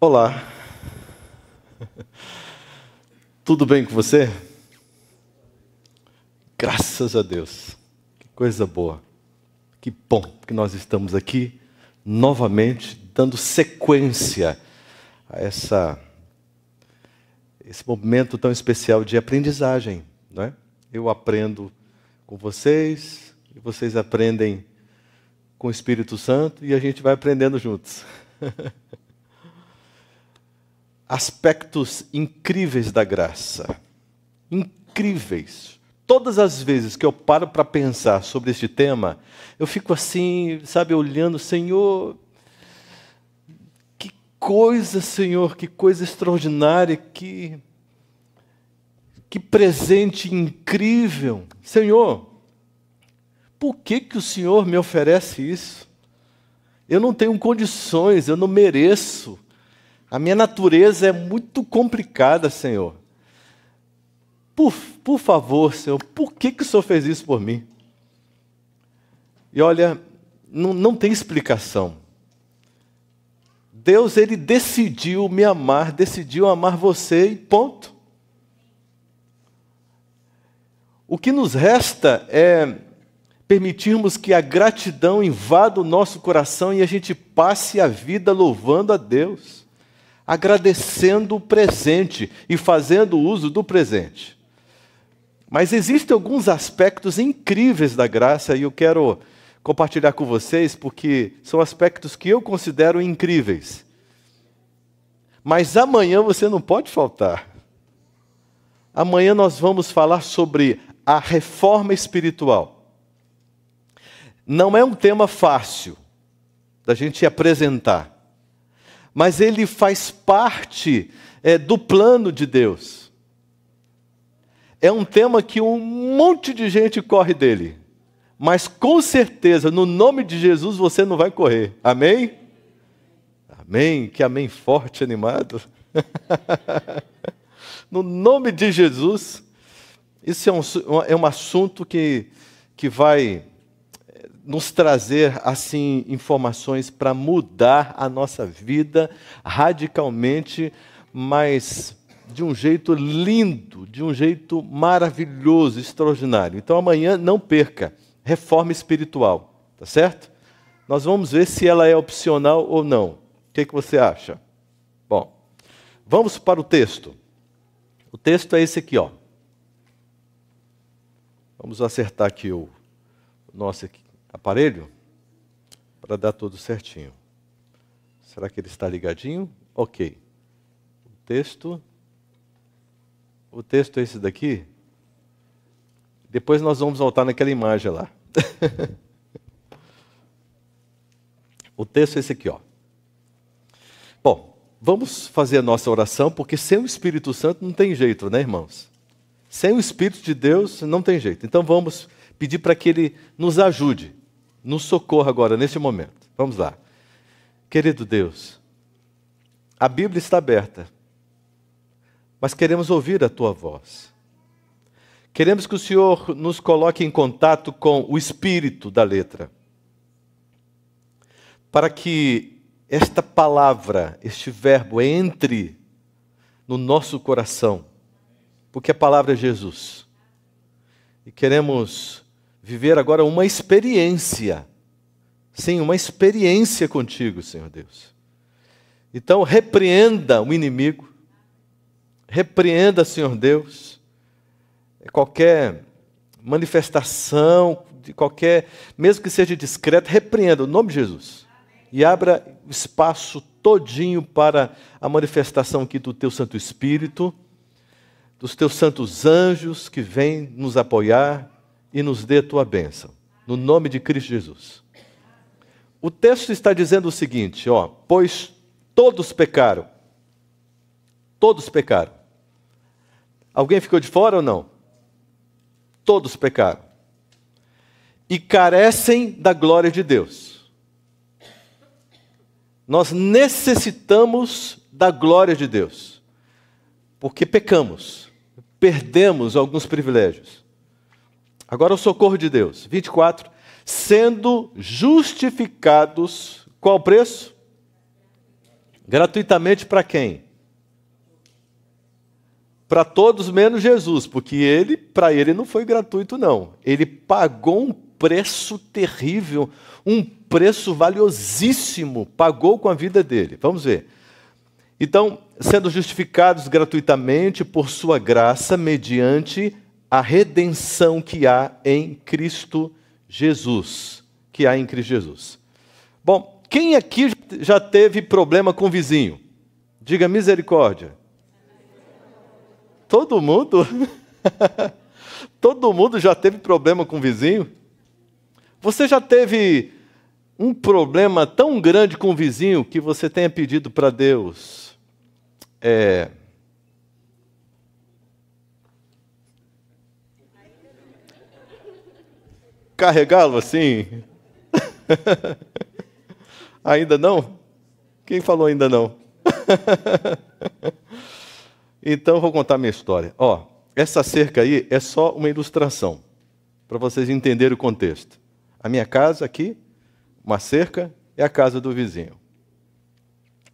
Olá, tudo bem com você? Graças a Deus, que coisa boa, que bom que nós estamos aqui novamente dando sequência a esse momento tão especial de aprendizagem, não é? Eu aprendo com vocês e vocês aprendem com o Espírito Santo e a gente vai aprendendo juntos. Aspectos incríveis da graça. Incríveis. Todas as vezes que eu paro para pensar sobre este tema, eu fico assim, sabe, olhando, Senhor, que coisa, Senhor, que coisa extraordinária, que presente incrível. Senhor, por que o Senhor me oferece isso? Eu não tenho condições, eu não mereço. A minha natureza é muito complicada, Senhor. Por favor, Senhor, por que o Senhor fez isso por mim? E olha, não tem explicação. Deus, Ele decidiu me amar, decidiu amar você e ponto. O que nos resta é permitirmos que a gratidão invada o nosso coração e a gente passe a vida louvando a Deus, agradecendo o presente e fazendo uso do presente. Mas existem alguns aspectos incríveis da graça e eu quero compartilhar com vocês porque são aspectos que eu considero incríveis. Mas amanhã você não pode faltar. Amanhã nós vamos falar sobre a reforma espiritual. Não é um tema fácil da gente apresentar, mas ele faz parte do plano de Deus. É um tema que um monte de gente corre dele, mas com certeza, no nome de Jesus, você não vai correr. Amém? Amém? Que amém forte, animado. No nome de Jesus, isso é um assunto que vai nos trazer, assim, informações para mudar a nossa vida radicalmente, mas de um jeito lindo, de um jeito maravilhoso, extraordinário. Então, amanhã, não perca, reforma espiritual, tá certo? Nós vamos ver se ela é opcional ou não. O que você acha? Bom, vamos para o texto. O texto é esse aqui, ó. Vamos acertar aqui o nosso aparelho para dar tudo certinho. Será que ele está ligadinho? Ok. O texto é esse daqui. Depois nós vamos voltar naquela imagem lá. O texto é esse aqui, ó. Bom, vamos fazer a nossa oração, porque sem o Espírito Santo não tem jeito, né, irmãos? Sem o Espírito de Deus não tem jeito. Então vamos pedir para que Ele nos ajude, nos socorra agora, neste momento. Vamos lá. Querido Deus, a Bíblia está aberta, mas queremos ouvir a Tua voz. Queremos que o Senhor nos coloque em contato com o espírito da letra, para que esta palavra, este verbo, entre no nosso coração, porque a palavra é Jesus. E queremos viver agora uma experiência. Sim, uma experiência contigo, Senhor Deus. Então, repreenda o inimigo. Repreenda, Senhor Deus, qualquer manifestação, de qualquer, mesmo que seja discreta, repreenda, no nome de Jesus. E abra espaço todinho para a manifestação aqui do Teu Santo Espírito, dos Teus santos anjos que vêm nos apoiar e nos dê a Tua bênção. No nome de Cristo Jesus. O texto está dizendo o seguinte, ó, pois todos pecaram. Todos pecaram. Alguém ficou de fora ou não? Todos pecaram. E carecem da glória de Deus. Nós necessitamos da glória de Deus. Porque pecamos. Perdemos alguns privilégios. Agora o socorro de Deus. 24. Sendo justificados, qual o preço? Gratuitamente para quem? Para todos menos Jesus, porque para ele não foi gratuito não. Ele pagou um preço terrível, um preço valiosíssimo, pagou com a vida dele. Vamos ver. Então, sendo justificados gratuitamente por sua graça, mediante a redenção que há em Cristo Jesus. Que há em Cristo Jesus. Bom, quem aqui já teve problema com o vizinho? Diga misericórdia. Todo mundo? Todo mundo já teve problema com o vizinho? Você já teve um problema tão grande com o vizinho que você tenha pedido para Deus carregá-lo assim? Ainda não? Quem falou ainda não? Então, vou contar minha história. Essa cerca aí é só uma ilustração, para vocês entenderem o contexto. A minha casa aqui, uma cerca, é a casa do vizinho.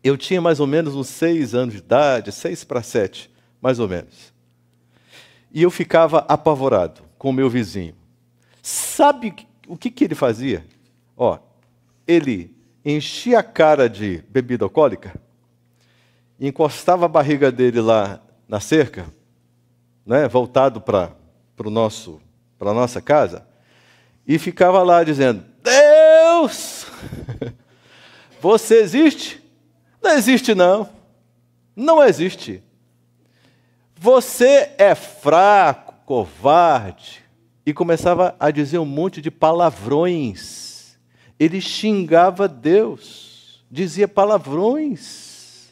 Eu tinha mais ou menos uns 6 anos de idade, 6 para 7, mais ou menos. E eu ficava apavorado com o meu vizinho. Sabe o que ele fazia? Ele enchia a cara de bebida alcoólica, encostava a barriga dele lá na cerca, né, voltado para a nossa casa, e ficava lá dizendo: Deus, você existe? Não existe não. Não existe. Você é fraco, covarde. E começava a dizer um monte de palavrões. Ele xingava Deus, dizia palavrões.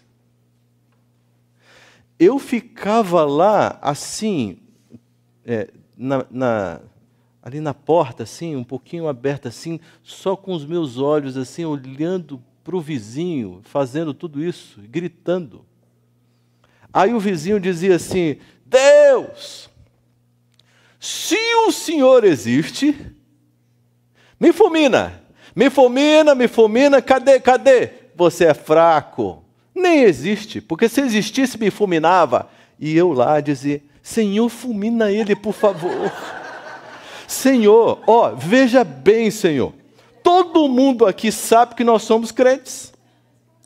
Eu ficava lá, assim, ali na porta, assim, um pouquinho aberta, assim, só com os meus olhos, assim, olhando para o vizinho, fazendo tudo isso, gritando. Aí o vizinho dizia assim: Deus, se o Senhor existe, me fulmina, me fulmina, me fulmina, cadê? Você é fraco, nem existe, porque se existisse me fulminava. E eu lá dizia: Senhor, fulmina ele, por favor. Senhor, veja bem, Senhor, todo mundo aqui sabe que nós somos crentes.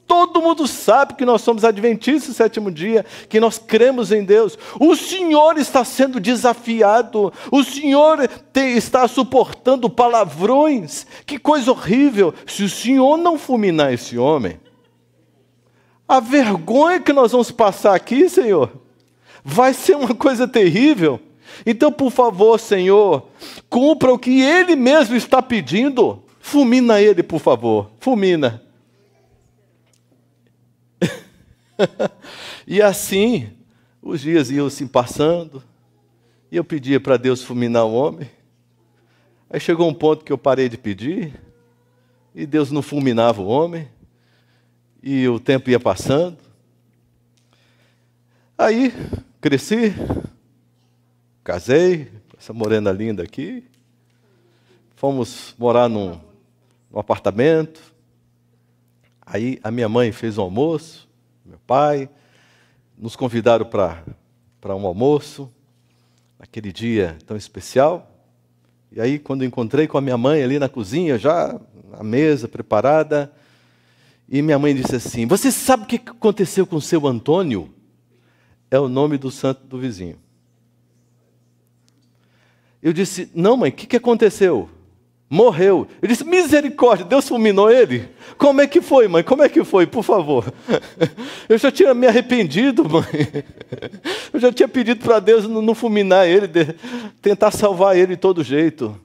Todo mundo sabe que nós somos adventistas do 7º dia, que nós cremos em Deus. O Senhor está sendo desafiado, o Senhor está suportando palavrões. Que coisa horrível! Se o Senhor não fulminar esse homem, a vergonha que nós vamos passar aqui, Senhor, vai ser uma coisa terrível. Então, por favor, Senhor, cumpra o que Ele mesmo está pedindo. Fulmina ele, por favor, fulmina. E assim, os dias iam se passando, e eu pedia para Deus fulminar o homem. Aí chegou um ponto que eu parei de pedir, e Deus não fulminava o homem, e o tempo ia passando. Aí, cresci, casei com essa morena linda aqui, fomos morar num apartamento. Aí a minha mãe fez um almoço, meu pai, nos convidaram para um almoço, naquele dia tão especial. E aí, quando encontrei com a minha mãe ali na cozinha, já a mesa preparada, e minha mãe disse assim: Você sabe o que aconteceu com o seu Antônio? É o nome do santo do vizinho. Eu disse: Não, mãe, o que aconteceu? Morreu. Eu disse: Misericórdia, Deus fulminou ele? Como é que foi, mãe? Como é que foi, por favor? Eu já tinha me arrependido, mãe. Eu já tinha pedido para Deus não fulminar ele, tentar salvar ele de todo jeito.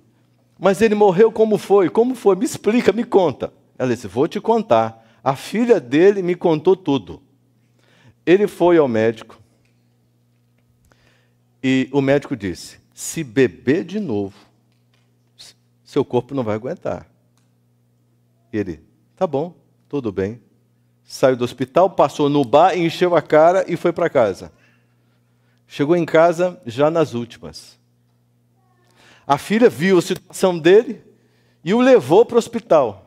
Mas ele morreu, como foi? Como foi? Me explica, me conta. Ela disse: Vou te contar. A filha dele me contou tudo. Ele foi ao médico e o médico disse: Se beber de novo, seu corpo não vai aguentar. Ele: Tá bom, tudo bem. Saiu do hospital, passou no bar, encheu a cara e foi para casa. Chegou em casa já nas últimas. A filha viu a situação dele e o levou para o hospital.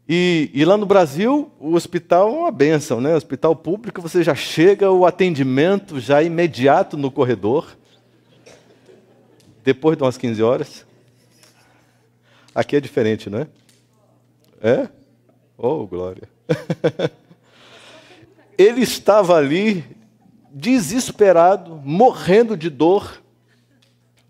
E lá no Brasil, o hospital é uma bênção, né? O hospital público, você já chega, o atendimento já imediato no corredor, depois de umas 15 horas. Aqui é diferente, não é? É? Oh, glória! Ele estava ali, desesperado, morrendo de dor,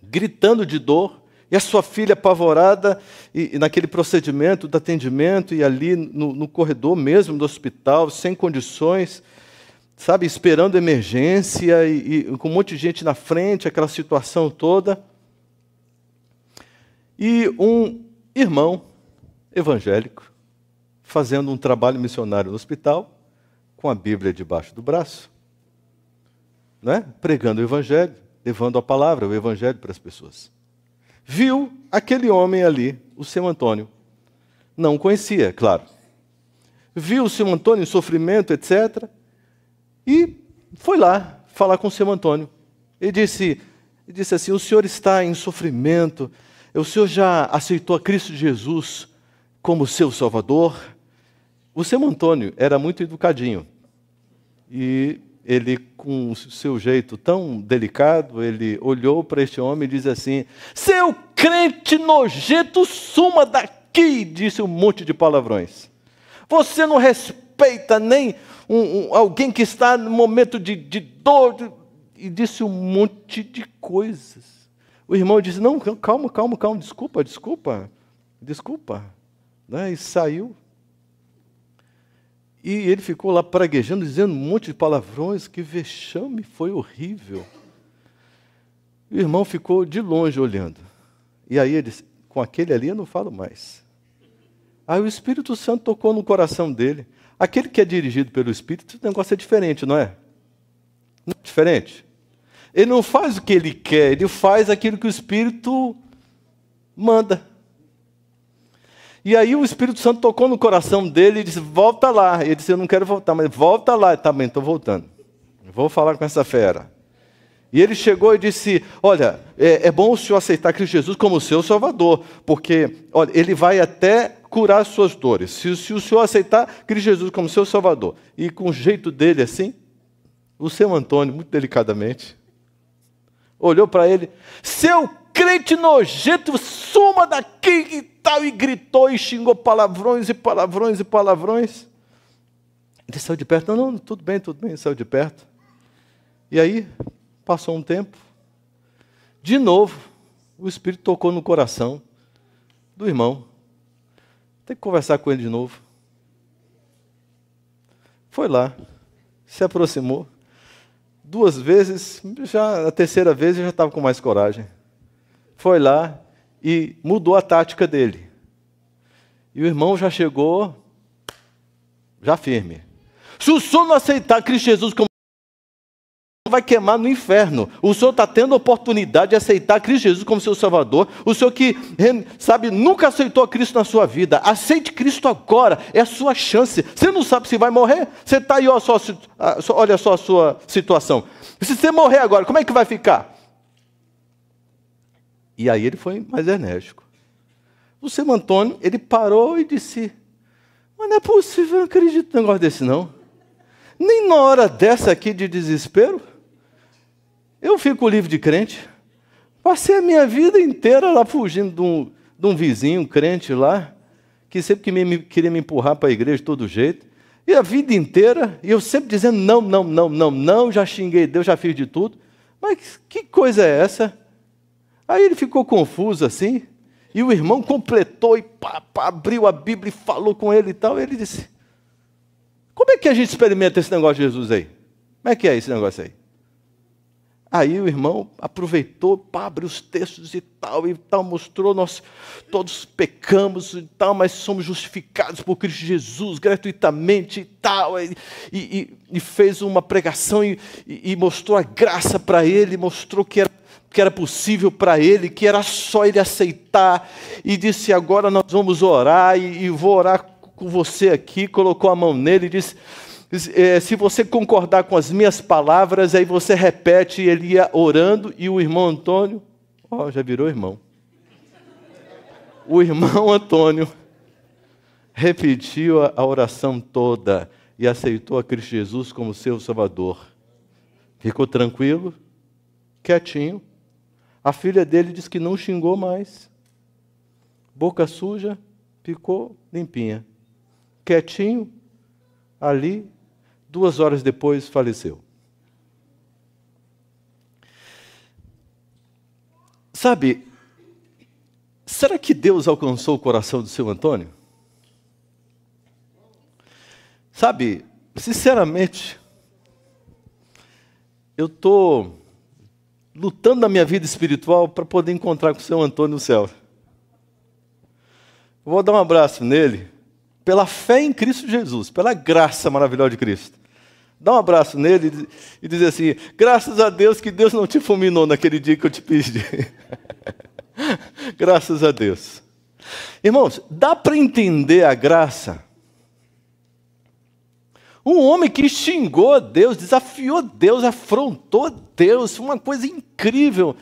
gritando de dor, e a sua filha apavorada, e naquele procedimento do atendimento, e ali no corredor mesmo do hospital, sem condições, sabe, esperando emergência, e com um monte de gente na frente, aquela situação toda. E um irmão evangélico, fazendo um trabalho missionário no hospital, com a Bíblia debaixo do braço, né? Pregando o evangelho, levando a palavra, o evangelho para as pessoas. Viu aquele homem ali, o seu Antônio. Não o conhecia, claro. Viu o seu Antônio em sofrimento, etc. E foi lá falar com o seu Antônio. Ele disse assim: o senhor está em sofrimento, o senhor já aceitou a Cristo Jesus como seu Salvador? O seu Antônio era muito educadinho. E ele, com o seu jeito tão delicado, ele olhou para este homem e disse assim: seu crente nojento, suma daqui! Disse um monte de palavrões. Você não respeita nem alguém que está no momento de dor. E disse um monte de coisas. O irmão disse: não, calma, desculpa. Né? E saiu. E ele ficou lá praguejando, dizendo um monte de palavrões. Que vexame, foi horrível. O irmão ficou de longe olhando. E aí ele disse: com aquele ali eu não falo mais. Aí o Espírito Santo tocou no coração dele. Aquele que é dirigido pelo Espírito, o negócio é diferente, não é? Não é diferente? Ele não faz o que ele quer, ele faz aquilo que o Espírito manda. E aí o Espírito Santo tocou no coração dele e disse: volta lá. Ele disse: eu não quero voltar, mas volta lá. Tá bem, estou voltando. Vou falar com essa fera. E ele chegou e disse: olha, é bom o senhor aceitar Cristo Jesus como seu Salvador, porque olha, ele vai até curar as suas dores. Se o senhor aceitar Cristo Jesus como seu Salvador. E com o jeito dele assim, o seu Antônio, muito delicadamente, olhou para ele: seu crente nojento, suma daqui e tal, e gritou e xingou palavrões. Ele saiu de perto: não, tudo bem, saiu de perto. E aí, passou um tempo, de novo, o Espírito tocou no coração do irmão. Tem que conversar com ele de novo. Foi lá, se aproximou. 2 vezes, já a terceira vez ele já estava com mais coragem. Foi lá e mudou a tática dele. E o irmão já chegou, já firme. Se o senhor não aceitar Cristo Jesus como vai queimar no inferno. O senhor está tendo a oportunidade de aceitar Cristo Jesus como seu Salvador. O senhor que, sabe, nunca aceitou Cristo na sua vida. Aceite Cristo agora, é a sua chance. Você não sabe se vai morrer. Você está aí, olha só a sua situação. Se você morrer agora, como é que vai ficar? E aí ele foi mais enérgico. O seu Antônio, ele parou e disse: mas não é possível, eu não acredito num negócio desse não. Nem na hora dessa aqui de desespero, eu fico livre de crente. Passei a minha vida inteira lá fugindo de um vizinho crente lá, que sempre queria me empurrar para a igreja de todo jeito. E a vida inteira, e eu sempre dizendo não, já xinguei Deus, já fiz de tudo. Mas que coisa é essa? Aí ele ficou confuso assim, e o irmão completou e abriu a Bíblia e falou com ele e tal. E ele disse: como é que a gente experimenta esse negócio de Jesus aí? Como é que é esse negócio aí? Aí o irmão aproveitou, abriu os textos e tal, mostrou: nós todos pecamos e tal, mas somos justificados por Cristo Jesus gratuitamente e tal. E fez uma pregação e mostrou a graça para ele, mostrou que era possível para ele, que era só ele aceitar. E disse: agora nós vamos orar e vou orar com você aqui. Colocou a mão nele e disse: se você concordar com as minhas palavras, aí você repete. E ele ia orando, e o irmão Antônio, já virou irmão. O irmão Antônio repetiu a oração toda e aceitou a Cristo Jesus como seu Salvador. Ficou tranquilo, quietinho. A filha dele disse que não xingou mais. Boca suja, ficou limpinha. Quietinho, ali, 2 horas depois faleceu. Sabe, será que Deus alcançou o coração do seu Antônio? Sabe, sinceramente, eu estou lutando na minha vida espiritual para poder encontrar com o seu Antônio no céu. Vou dar um abraço nele, pela fé em Cristo Jesus, pela graça maravilhosa de Cristo. Dá um abraço nele e dizer assim: graças a Deus que Deus não te fulminou naquele dia que eu te pedi. Graças a Deus. Irmãos, dá para entender a graça? Um homem que xingou Deus, desafiou Deus, afrontou Deus, uma coisa incrível.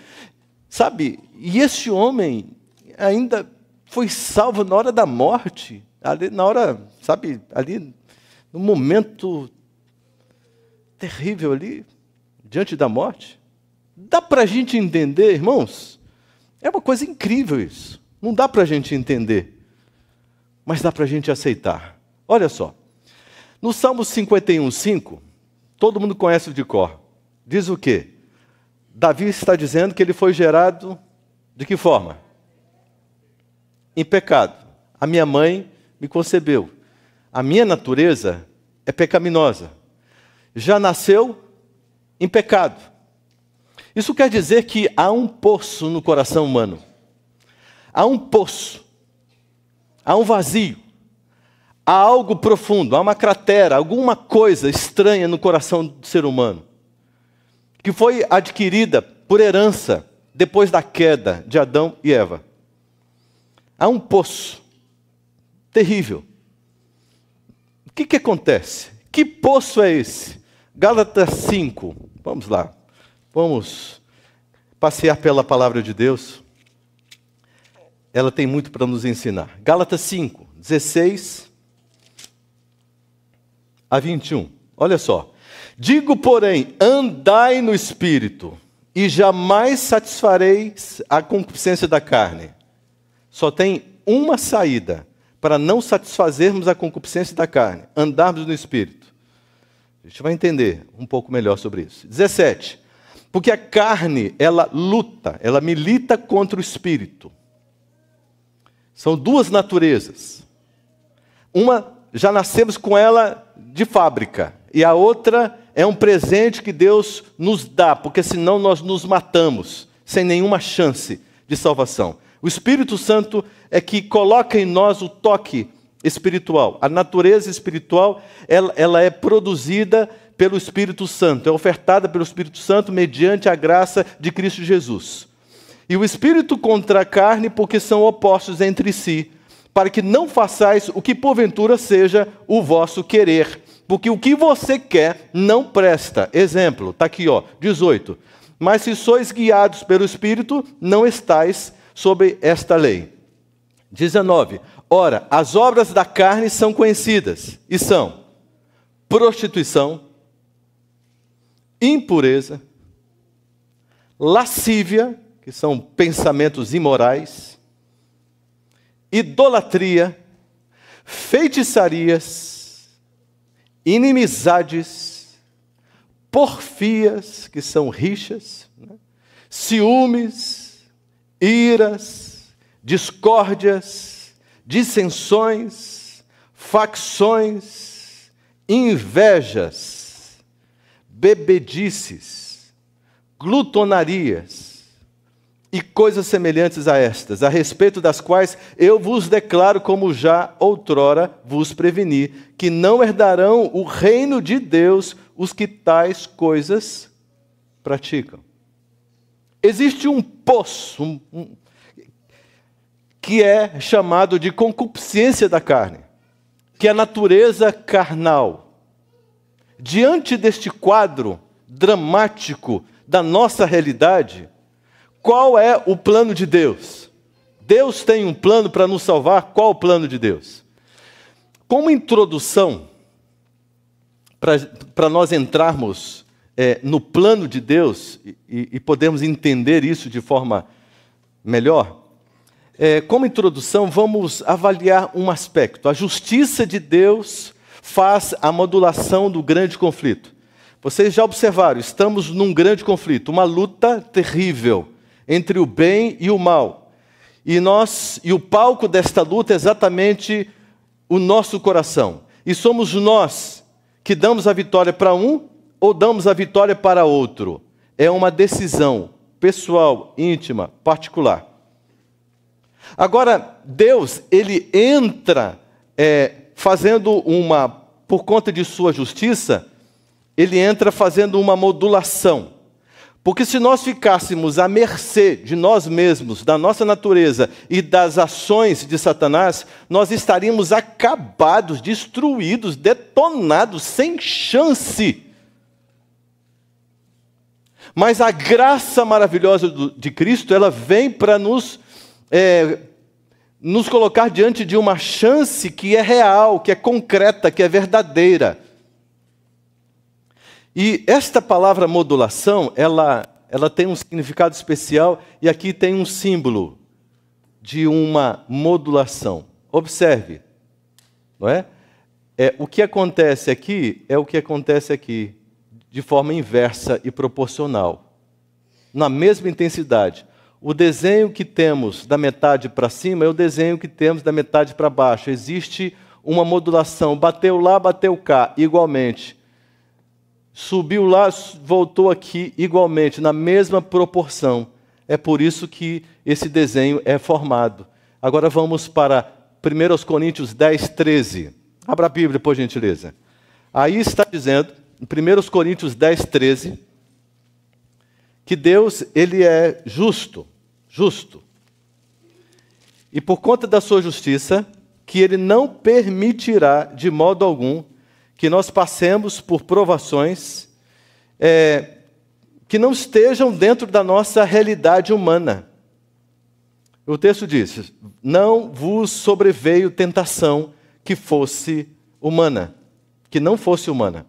Sabe, e esse homem ainda foi salvo na hora da morte, ali na hora, sabe, ali no momento terrível ali, diante da morte. Dá para a gente entender, irmãos? É uma coisa incrível isso. Não dá para a gente entender, mas dá para a gente aceitar. Olha só, no Salmo 51:5, todo mundo conhece de cor. Diz o quê? Davi está dizendo que ele foi gerado de que forma? Em pecado. A minha mãe me concebeu. A minha natureza é pecaminosa. Já nasceu em pecado. Isso quer dizer que há um poço no coração humano. Há um poço. Há um vazio. Há algo profundo, há uma cratera, alguma coisa estranha no coração do ser humano, que foi adquirida por herança depois da queda de Adão e Eva. Há um poço terrível. O que acontece? Que poço é esse? Gálatas 5. Vamos lá. Vamos passear pela palavra de Deus. Ela tem muito para nos ensinar. Gálatas 5, 16 a 21. Olha só. Digo, porém, andai no Espírito, e jamais satisfareis a concupiscência da carne. Só tem uma saída para não satisfazermos a concupiscência da carne: andarmos no Espírito. A gente vai entender um pouco melhor sobre isso. 17. Porque a carne, ela luta, ela milita contra o Espírito. São duas naturezas. Uma, já nascemos com ela de fábrica, e a outra é um presente que Deus nos dá, porque senão nós nos matamos, sem nenhuma chance de salvação. O Espírito Santo é que coloca em nós o toque espiritual. A natureza espiritual, ela é produzida pelo Espírito Santo, é ofertada pelo Espírito Santo mediante a graça de Cristo Jesus. E o Espírito contra a carne, porque são opostos entre si, para que não façais o que porventura seja o vosso querer, porque o que você quer não presta. Exemplo, está aqui, 18. Mas se sois guiados pelo Espírito, não estais sob esta lei. 19. Ora, as obras da carne são conhecidas, e são prostituição, impureza, lascívia, que são pensamentos imorais, idolatria, feitiçarias, inimizades, porfias, que são rixas, ciúmes, iras, discórdias, dissensões, facções, invejas, bebedices, glutonarias e coisas semelhantes a estas, a respeito das quais eu vos declaro, como já outrora vos preveni, que não herdarão o reino de Deus os que tais coisas praticam. Existe um poço que é chamado de concupiscência da carne, que é a natureza carnal. Diante deste quadro dramático da nossa realidade, qual é o plano de Deus? Deus tem um plano para nos salvar. Qual o plano de Deus? Como introdução, para nós entrarmos no plano de Deus e podermos entender isso de forma melhor, como introdução, vamos avaliar um aspecto. A justiça de Deus faz a modulação do grande conflito. Vocês já observaram, estamos num grande conflito, uma luta terrível entre o bem e o mal. E o palco desta luta é exatamente o nosso coração. E somos nós que damos a vitória para um ou damos a vitória para outro. É uma decisão pessoal, íntima, particular. Agora, Deus, ele entra fazendo por conta de sua justiça, ele entra fazendo uma modulação. Porque se nós ficássemos à mercê de nós mesmos, da nossa natureza e das ações de Satanás, nós estaríamos acabados, destruídos, detonados, sem chance. Mas a graça maravilhosa de Cristo, ela vem para nos colocar diante de uma chance que é real, que é concreta, que é verdadeira. E esta palavra modulação, ela tem um significado especial e aqui tem um símbolo de uma modulação. Observe, não é? O que acontece aqui é o que acontece aqui, de forma inversa e proporcional, na mesma intensidade. O desenho que temos da metade para cima é o desenho que temos da metade para baixo. Existe uma modulação, bateu lá, bateu cá, igualmente. Subiu lá, voltou aqui igualmente, na mesma proporção. É por isso que esse desenho é formado. Agora vamos para 1 Coríntios 10, 13. Abra a Bíblia, por gentileza. Aí está dizendo, em 1 Coríntios 10, 13, que Deus, ele é justo. E por conta da sua justiça, que ele não permitirá de modo algum que nós passemos por provações que não estejam dentro da nossa realidade humana. O texto diz, não vos sobreveio tentação que fosse humana, que não fosse humana.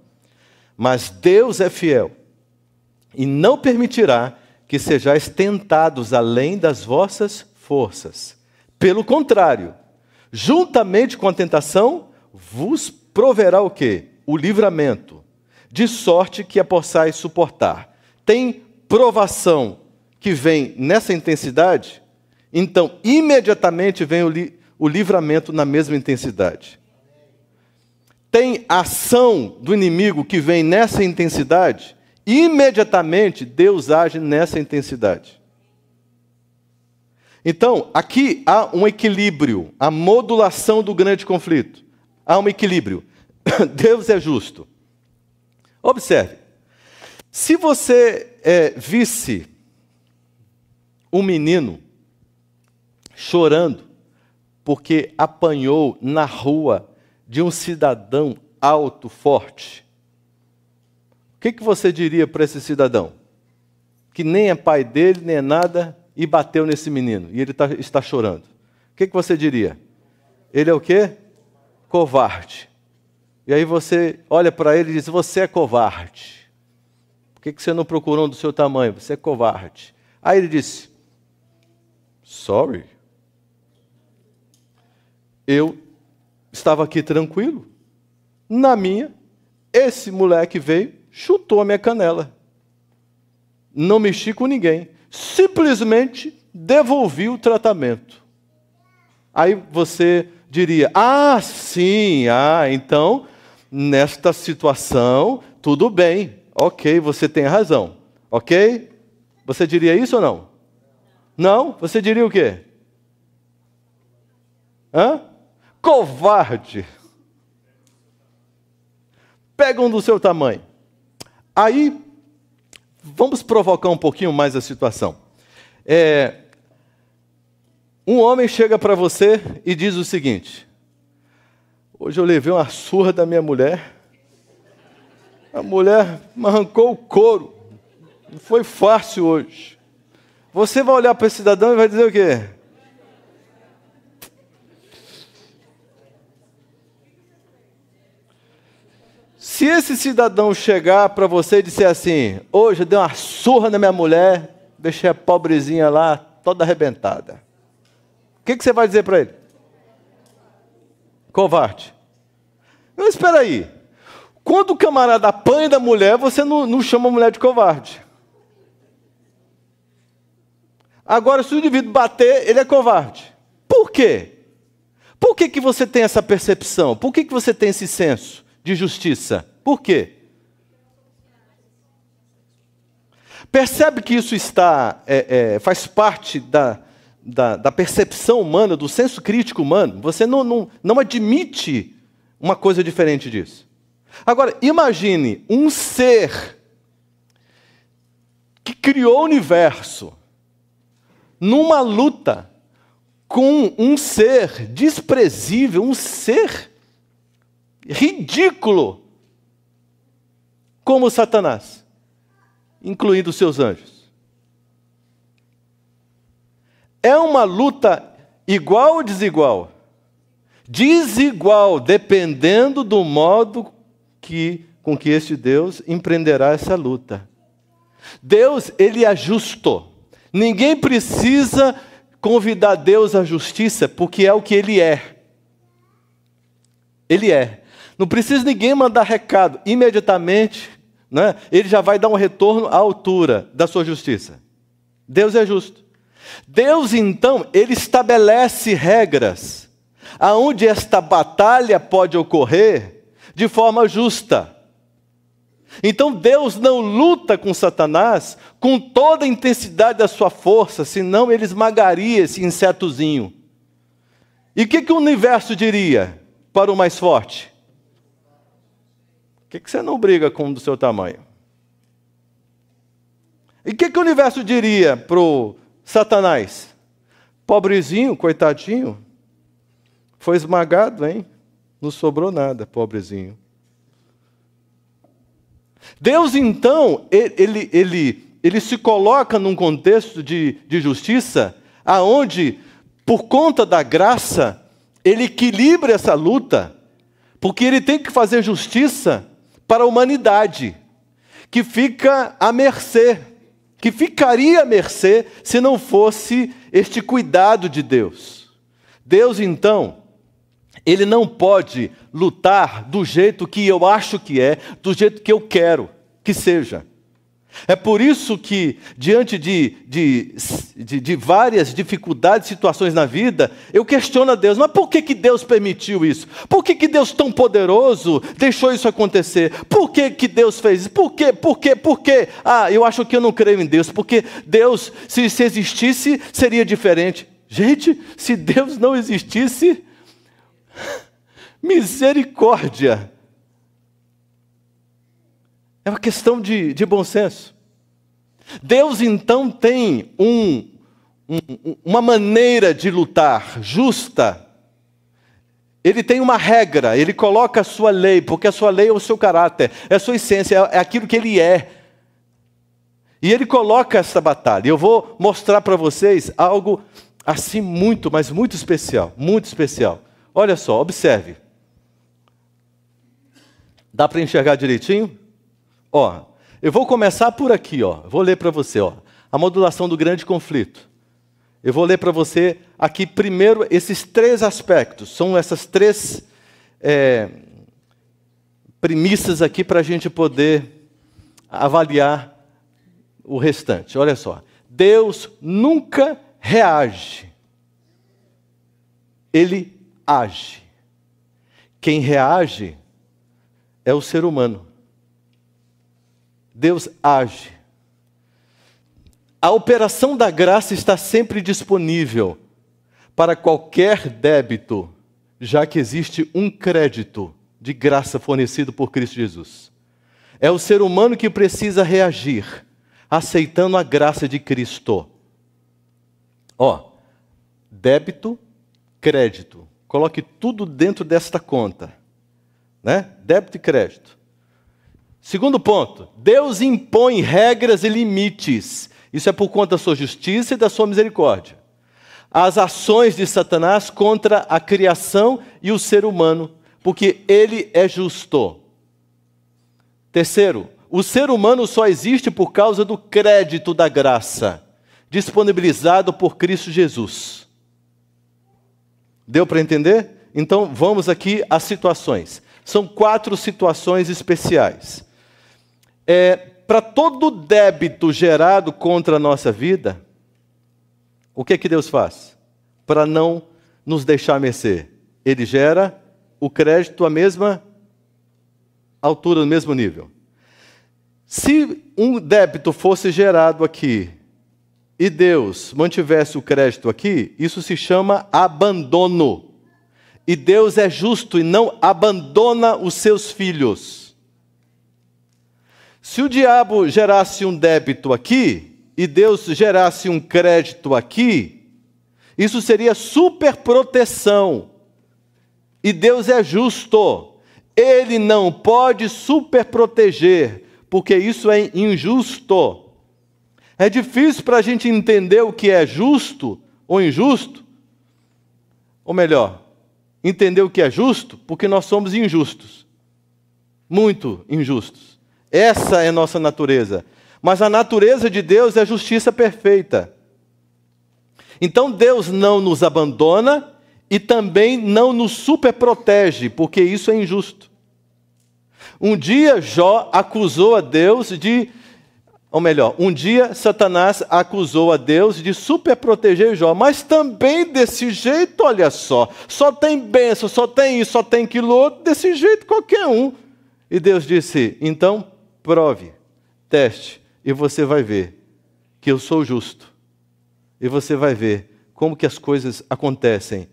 Mas Deus é fiel e não permitirá que sejais tentados além das vossas forças. Pelo contrário, juntamente com a tentação, vos proverá o quê? O livramento, de sorte que a possais suportar. Tem provação que vem nessa intensidade, então imediatamente vem o livramento na mesma intensidade. Tem ação do inimigo que vem nessa intensidade, imediatamente Deus age nessa intensidade. Então, aqui há um equilíbrio, a modulação do grande conflito. Há um equilíbrio. Deus é justo. Observe. Se você visse um menino chorando porque apanhou na rua de um cidadão alto, forte, o que você diria para esse cidadão? Que nem é pai dele, nem é nada, e bateu nesse menino, e ele está chorando. O que você diria? Ele é o quê? Covarde. E aí você olha para ele e diz, você é covarde. Por que você não procurou um do seu tamanho? Você é covarde. Aí ele disse, sorry. Eu estava aqui tranquilo. Na minha, esse moleque veio, chutou a minha canela. Não mexi com ninguém. Simplesmente devolvi o tratamento. Aí você diria, sim, então, nesta situação, tudo bem, ok, você tem razão, ok? Você diria isso ou não? Não? Você diria o quê? Covarde. Pega um do seu tamanho. Aí, vamos provocar um pouquinho mais a situação. Um homem chega para você e diz o seguinte, hoje eu levei uma surra da minha mulher, a mulher me arrancou o couro, não foi fácil hoje. Você vai olhar para esse cidadão e vai dizer o quê? se esse cidadão chegar para você e disser assim, hoje eu dei uma surra na minha mulher, deixei a pobrezinha lá toda arrebentada. O que você vai dizer para ele? Covarde. Mas espera aí. Quando o camarada apanha da mulher, você não chama a mulher de covarde. Agora, se o indivíduo bater, ele é covarde. Por quê? Por que você tem essa percepção? Por que você tem esse senso de justiça? Por quê? Percebe que isso faz parte da percepção humana, do senso crítico humano? Você não admite uma coisa diferente disso. Agora, imagine um ser que criou o universo numa luta com um ser desprezível, um ser ridículo, como Satanás, incluindo os seus anjos. É uma luta igual ou desigual? Desigual, dependendo do modo com que este Deus empreenderá essa luta. Deus, ele é justo. Ninguém precisa convidar Deus à justiça, porque é o que ele é. Ele é. Não precisa ninguém mandar recado. Imediatamente, né, ele já vai dar um retorno à altura da sua justiça. Deus é justo. Deus, então, ele estabelece regras aonde esta batalha pode ocorrer de forma justa. Então Deus não luta com Satanás com toda a intensidade da sua força, senão ele esmagaria esse insetozinho. E o que o universo diria para o mais forte? Por que você não briga com o do seu tamanho? E o que o universo diria para o Satanás? Pobrezinho, coitadinho, foi esmagado, hein? Não sobrou nada, pobrezinho. Deus, então, ele se coloca num contexto de justiça, aonde, por conta da graça, ele equilibra essa luta, porque ele tem que fazer justiça para a humanidade, que fica à mercê, que ficaria à mercê se não fosse este cuidado de Deus. Deus, então, ele não pode lutar do jeito que eu acho que é, do jeito que eu quero que seja. É por isso que, diante de várias dificuldades, situações na vida, eu questiono a Deus, mas por que Deus permitiu isso? Por que Deus tão poderoso deixou isso acontecer? Por que Deus fez isso? Por quê? Ah, eu acho que eu não creio em Deus, porque Deus, se existisse, seria diferente. Gente, se Deus não existisse, misericórdia. É uma questão de bom senso. Deus, então, tem uma maneira de lutar justa. Ele tem uma regra, ele coloca a sua lei, porque a sua lei é o seu caráter, é a sua essência, é aquilo que ele é. E ele coloca essa batalha. Eu vou mostrar para vocês algo assim muito, mas muito especial, muito especial. Olha só, observe. Dá para enxergar direitinho? Ó, eu vou começar por aqui, ó. Vou ler para você, ó. A modulação do grande conflito. Eu vou ler para você aqui primeiro esses três aspectos. São essas três premissas aqui para a gente poder avaliar o restante. Olha só. Deus nunca reage. Ele age. Quem reage é o ser humano. Deus age. A operação da graça está sempre disponível para qualquer débito, já que existe um crédito de graça fornecido por Cristo Jesus. É o ser humano que precisa reagir, aceitando a graça de Cristo. Ó, débito, crédito. Coloque tudo dentro desta conta, né? Débito e crédito. Segundo ponto, Deus impõe regras e limites. Isso é por conta da sua justiça e da sua misericórdia. As ações de Satanás contra a criação e o ser humano, porque ele é justo. Terceiro, o ser humano só existe por causa do crédito da graça, disponibilizado por Cristo Jesus. Deu para entender? Então, vamos aqui às situações. São 4 situações especiais. Para todo débito gerado contra a nossa vida, o que Deus faz? Para não nos deixar mercê. Ele gera o crédito à mesma altura, no mesmo nível. Se um débito fosse gerado aqui e Deus mantivesse o crédito aqui, isso se chama abandono. E Deus é justo e não abandona os seus filhos. Se o diabo gerasse um débito aqui e Deus gerasse um crédito aqui, isso seria superproteção. E Deus é justo. Ele não pode superproteger, porque isso é injusto. É difícil para a gente entender o que é justo ou injusto. Ou melhor, entender o que é justo, porque nós somos injustos. Muito injustos. Essa é a nossa natureza. Mas a natureza de Deus é justiça perfeita. Então Deus não nos abandona e também não nos superprotege, porque isso é injusto. Um dia Jó acusou a Deus de... Ou melhor, um dia Satanás acusou a Deus de superproteger Jó, mas também desse jeito, olha só tem bênção, só tem isso, só tem aquilo outro, desse jeito qualquer um. E Deus disse, então prove, teste, e você vai ver que eu sou justo. E você vai ver como que as coisas acontecem.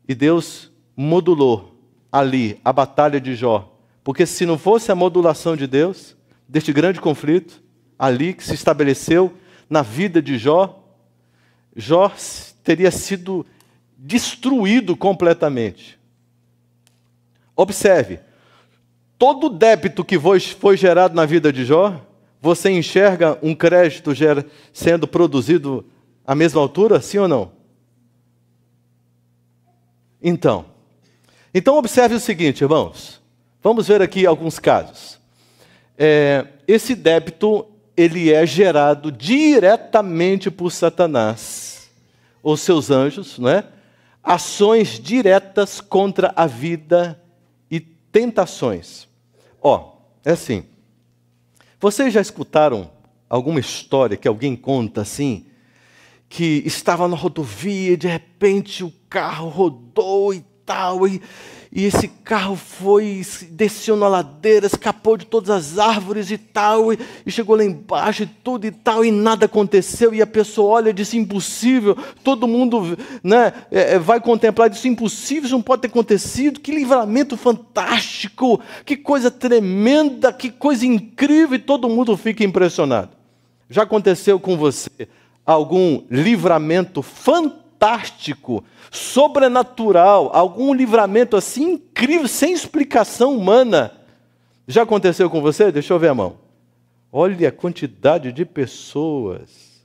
E Deus modulou ali a batalha de Jó, porque se não fosse a modulação de Deus, deste grande conflito, ali que se estabeleceu na vida de Jó, Jó teria sido destruído completamente. Observe, todo débito que foi gerado na vida de Jó, você enxerga um crédito sendo produzido à mesma altura, sim ou não? Então observe o seguinte, irmãos. Vamos ver aqui alguns casos. Esse débito, ele é gerado diretamente por Satanás, ou seus anjos, não é? Ações diretas contra a vida e tentações. É assim. Vocês já escutaram alguma história que alguém conta assim, que estava na rodovia e de repente o carro rodou e tal, e esse carro desceu na ladeira, escapou de todas as árvores e tal, e chegou lá embaixo e tudo e tal, e nada aconteceu, e a pessoa olha e diz, impossível, todo mundo vai contemplar e diz, impossível, isso não pode ter acontecido, que livramento fantástico, que coisa tremenda, que coisa incrível, e todo mundo fica impressionado. Já aconteceu com você algum livramento fantástico, sobrenatural, algum livramento assim incrível, sem explicação humana? Já aconteceu com você? Deixa eu ver a mão. Olha a quantidade de pessoas.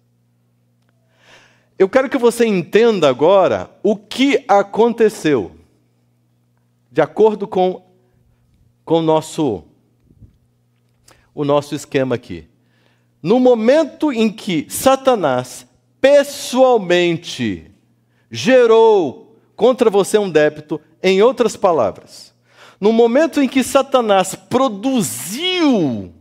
Eu quero que você entenda agora o que aconteceu, de acordo com o nosso esquema aqui. No momento em que Satanás pessoalmente gerou contra você um débito, em outras palavras, no momento em que Satanás produziu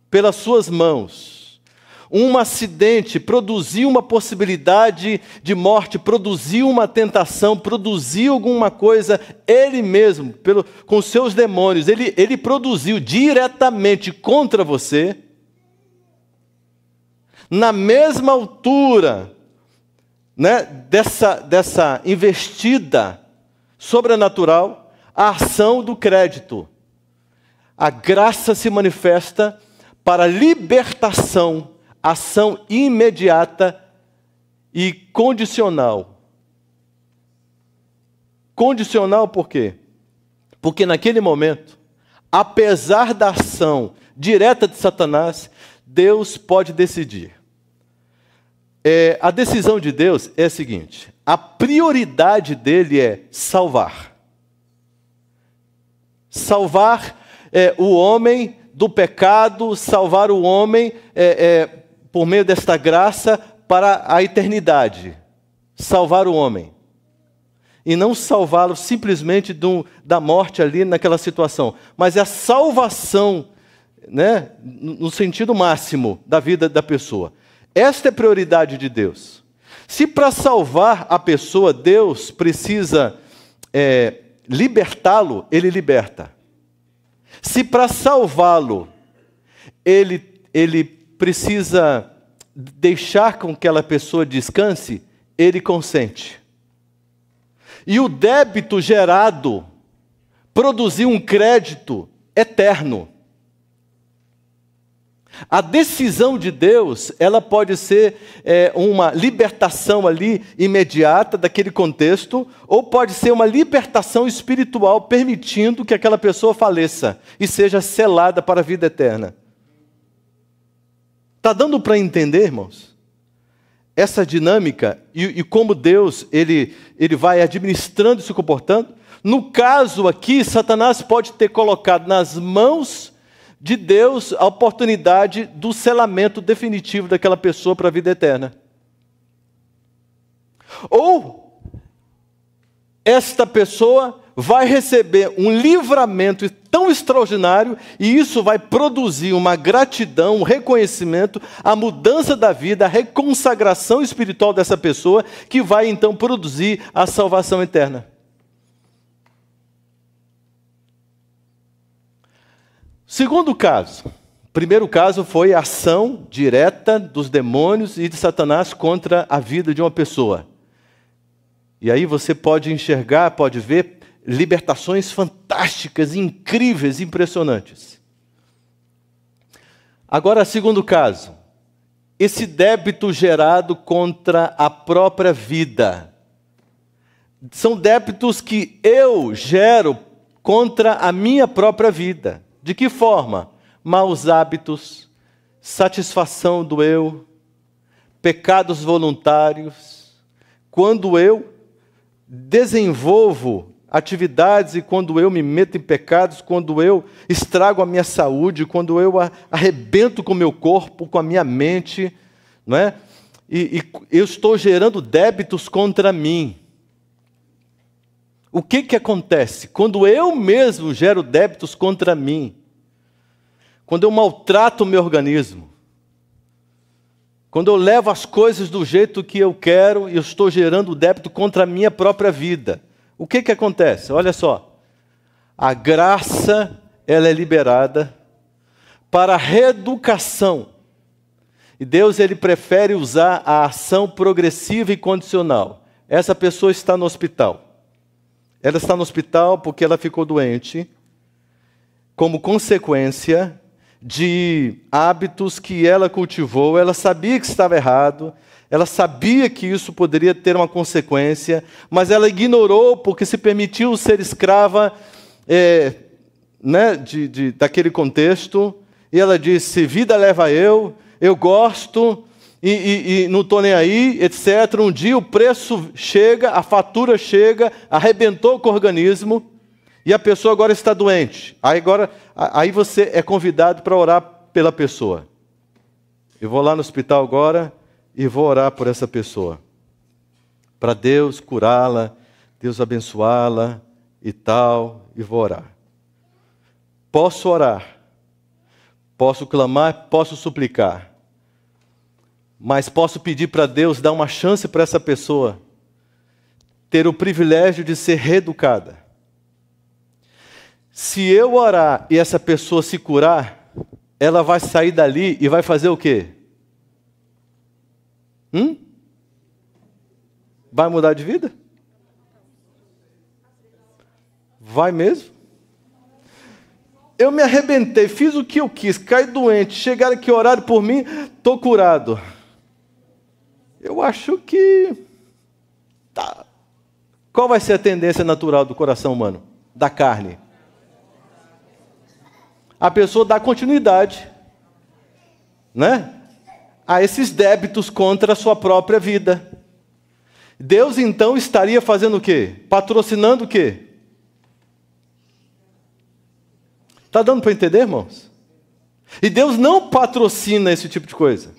pelas suas mãos um acidente, produziu uma possibilidade de morte, produziu uma tentação, produziu alguma coisa, ele mesmo, com os seus demônios, ele produziu diretamente contra você, na mesma altura, dessa investida sobrenatural, a ação do crédito. A graça se manifesta para libertação, ação imediata e condicional. Condicional por quê? Porque naquele momento, apesar da ação direta de Satanás, Deus pode decidir. A decisão de Deus é a seguinte: a prioridade dele é salvar. Salvar o homem do pecado, salvar o homem por meio desta graça para a eternidade. Salvar o homem. E não salvá-lo simplesmente da morte ali naquela situação. Mas é a salvação, né, no sentido máximo da vida da pessoa. Esta é a prioridade de Deus. Se para salvar a pessoa, Deus precisa libertá-lo, Ele liberta. Se para salvá-lo, ele precisa deixar com que aquela pessoa descanse, Ele consente. E o débito gerado produziu um crédito eterno. A decisão de Deus, ela pode ser uma libertação ali imediata daquele contexto, ou pode ser uma libertação espiritual, permitindo que aquela pessoa faleça e seja selada para a vida eterna. Está dando para entender, irmãos? Essa dinâmica e como Deus ele vai administrando e se comportando. No caso aqui, Satanás pode ter colocado nas mãos de Deus a oportunidade do selamento definitivo daquela pessoa para a vida eterna. Ou esta pessoa vai receber um livramento tão extraordinário e isso vai produzir uma gratidão, um reconhecimento, a mudança da vida, a reconsagração espiritual dessa pessoa, que vai então produzir a salvação eterna. Segundo caso. Primeiro caso foi a ação direta dos demônios e de Satanás contra a vida de uma pessoa. E aí você pode enxergar, pode ver libertações fantásticas, incríveis, impressionantes. Agora, segundo caso, esse débito gerado contra a própria vida. São débitos que eu gero contra a minha própria vida. De que forma? Maus hábitos, satisfação do eu, pecados voluntários. Quando eu desenvolvo atividades e quando eu me meto em pecados, quando eu estrago a minha saúde, quando eu arrebento com o meu corpo, com a minha mente, não é? E eu estou gerando débitos contra mim. O que acontece? Quando eu mesmo gero débitos contra mim, quando eu maltrato o meu organismo, quando eu levo as coisas do jeito que eu quero e eu estou gerando débito contra a minha própria vida, o que acontece? Olha só, a graça ela é liberada para a reeducação. E Deus ele prefere usar a ação progressiva e condicional. Essa pessoa está no hospital. Ela está no hospital porque ela ficou doente, como consequência de hábitos que ela cultivou. Ela sabia que estava errado, ela sabia que isso poderia ter uma consequência, mas ela ignorou porque se permitiu ser escrava daquele contexto. E ela disse, vida leva eu gosto e não estou nem aí, etc. Um dia o preço chega, a fatura chega, arrebentou com o organismo e a pessoa agora está doente. Aí você é convidado para orar pela pessoa. Eu vou lá no hospital agora e vou orar por essa pessoa, para Deus curá-la, Deus abençoá-la e tal, e vou orar. Posso orar, posso clamar, posso suplicar, mas posso pedir para Deus dar uma chance para essa pessoa ter o privilégio de ser reeducada. Se eu orar e essa pessoa se curar, ela vai sair dali e vai fazer o quê? Vai mudar de vida? Vai mesmo? Eu me arrebentei, fiz o que eu quis, caí doente, chegaram aqui, oraram por mim, estou curado. Eu acho que... Tá. Qual vai ser a tendência natural do coração humano? Da carne? A pessoa dá continuidade, né, a esses débitos contra a sua própria vida. Deus então estaria fazendo o quê? Patrocinando o quê? Está dando para entender, irmãos? E Deus não patrocina esse tipo de coisa.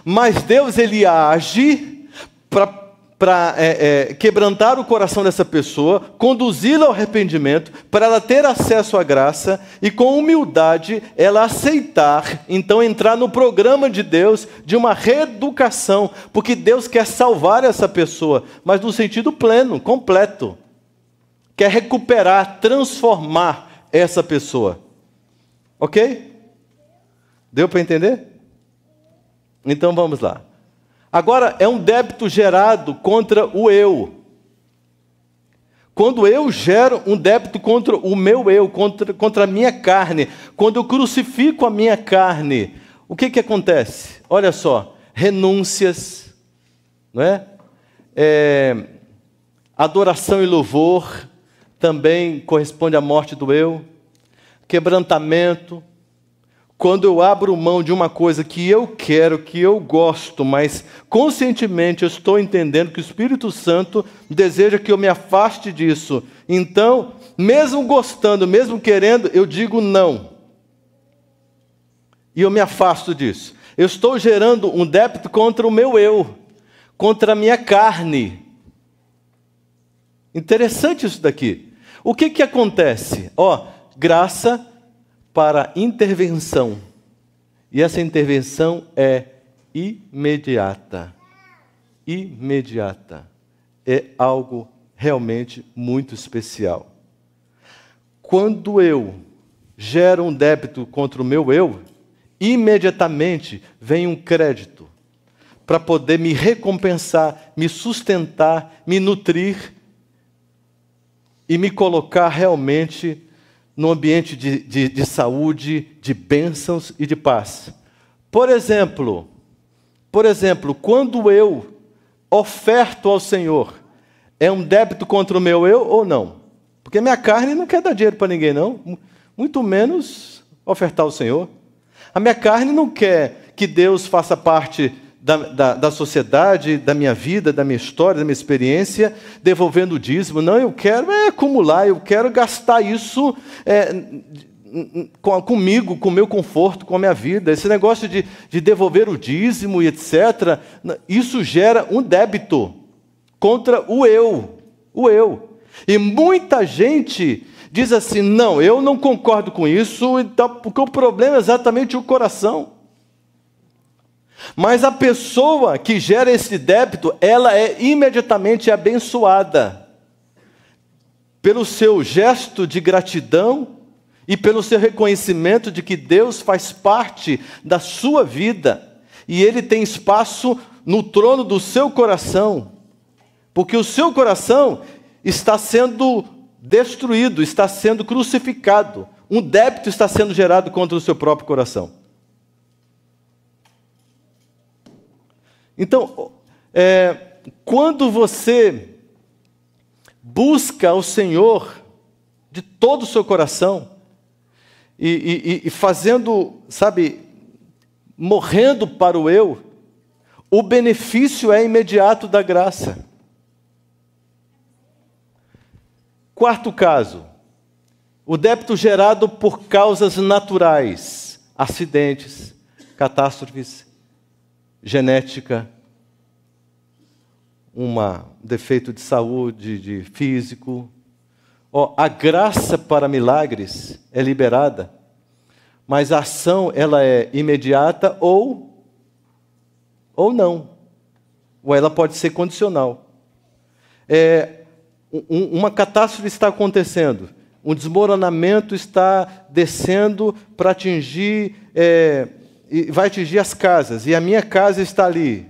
Mas Deus, Ele age para quebrantar o coração dessa pessoa, conduzi-la ao arrependimento, para ela ter acesso à graça e, com humildade, ela aceitar, então entrar no programa de Deus de uma reeducação, porque Deus quer salvar essa pessoa, mas no sentido pleno, completo. Quer recuperar, transformar essa pessoa. Ok? Deu para entender? Então vamos lá. Agora, é um débito gerado contra o eu. Quando eu gero um débito contra o meu eu, contra a minha carne, quando eu crucifico a minha carne, o que acontece? Olha só, renúncias, não é? Adoração e louvor também corresponde à morte do eu, quebrantamento. Quando eu abro mão de uma coisa que eu quero, que eu gosto, mas conscientemente eu estou entendendo que o Espírito Santo deseja que eu me afaste disso. Então, mesmo gostando, mesmo querendo, eu digo não. E eu me afasto disso. Eu estou gerando um débito contra o meu eu, contra a minha carne. Interessante isso daqui. O que acontece? Graça para intervenção. E essa intervenção é imediata. Imediata. É algo realmente muito especial. Quando eu gero um débito contra o meu eu, imediatamente vem um crédito para poder me recompensar, me sustentar, me nutrir e me colocar realmente num ambiente de saúde, de bênçãos e de paz. Por exemplo, quando eu oferto ao Senhor, é um débito contra o meu eu ou não? Porque minha carne não quer dar dinheiro para ninguém, não. Muito menos ofertar ao Senhor. A minha carne não quer que Deus faça parte da sociedade, da minha vida, da minha história, da minha experiência, devolvendo o dízimo. Não, eu quero acumular, eu quero gastar isso comigo, com o meu conforto, com a minha vida. Esse negócio de devolver o dízimo e etc., isso gera um débito contra o eu. E muita gente diz assim, não, eu não concordo com isso, então, porque o problema é exatamente o coração. Mas a pessoa que gera esse débito, ela é imediatamente abençoada pelo seu gesto de gratidão e pelo seu reconhecimento de que Deus faz parte da sua vida e Ele tem espaço no trono do seu coração, porque o seu coração está sendo destruído, está sendo crucificado. Um débito está sendo gerado contra o seu próprio coração. Então, quando você busca o Senhor de todo o seu coração, e fazendo, morrendo para o eu, o benefício é imediato da graça. Quarto caso, o débito gerado por causas naturais, acidentes, catástrofes, genética, um defeito de saúde, de físico. A graça para milagres é liberada, mas a ação ela é imediata ou não. Ou ela pode ser condicional. Uma catástrofe está acontecendo, um desmoronamento está descendo para atingir... e vai atingir as casas, e a minha casa está ali.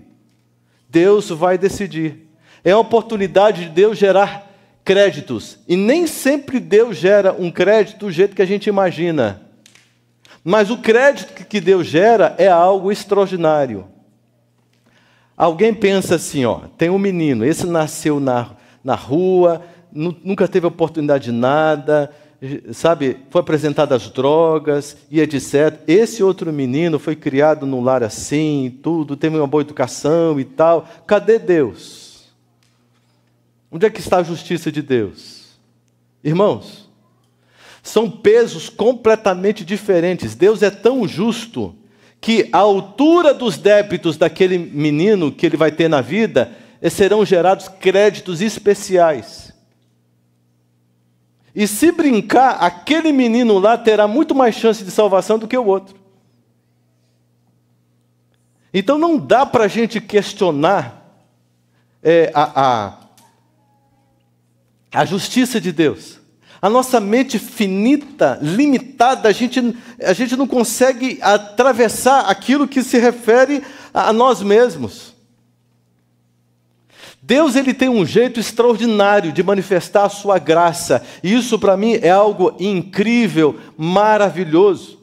Deus vai decidir. É a oportunidade de Deus gerar créditos. E nem sempre Deus gera um crédito do jeito que a gente imagina. Mas o crédito que Deus gera é algo extraordinário. Alguém pensa assim, tem um menino, esse nasceu na rua, nunca teve oportunidade de nada, foi apresentado às drogas e etc. Esse outro menino foi criado num lar assim, tudo, teve uma boa educação e tal. Cadê Deus? Onde é que está a justiça de Deus? Irmãos, São pesos completamente diferentes. Deus é tão justo que a altura dos débitos daquele menino que ele vai ter na vida, serão gerados créditos especiais. E se brincar, aquele menino lá terá muito mais chance de salvação do que o outro. Então não dá para a gente questionar a justiça de Deus. A nossa mente finita, limitada, a gente não consegue atravessar aquilo que se refere a nós mesmos. Deus, ele tem um jeito extraordinário de manifestar a sua graça. E isso para mim é algo incrível, maravilhoso.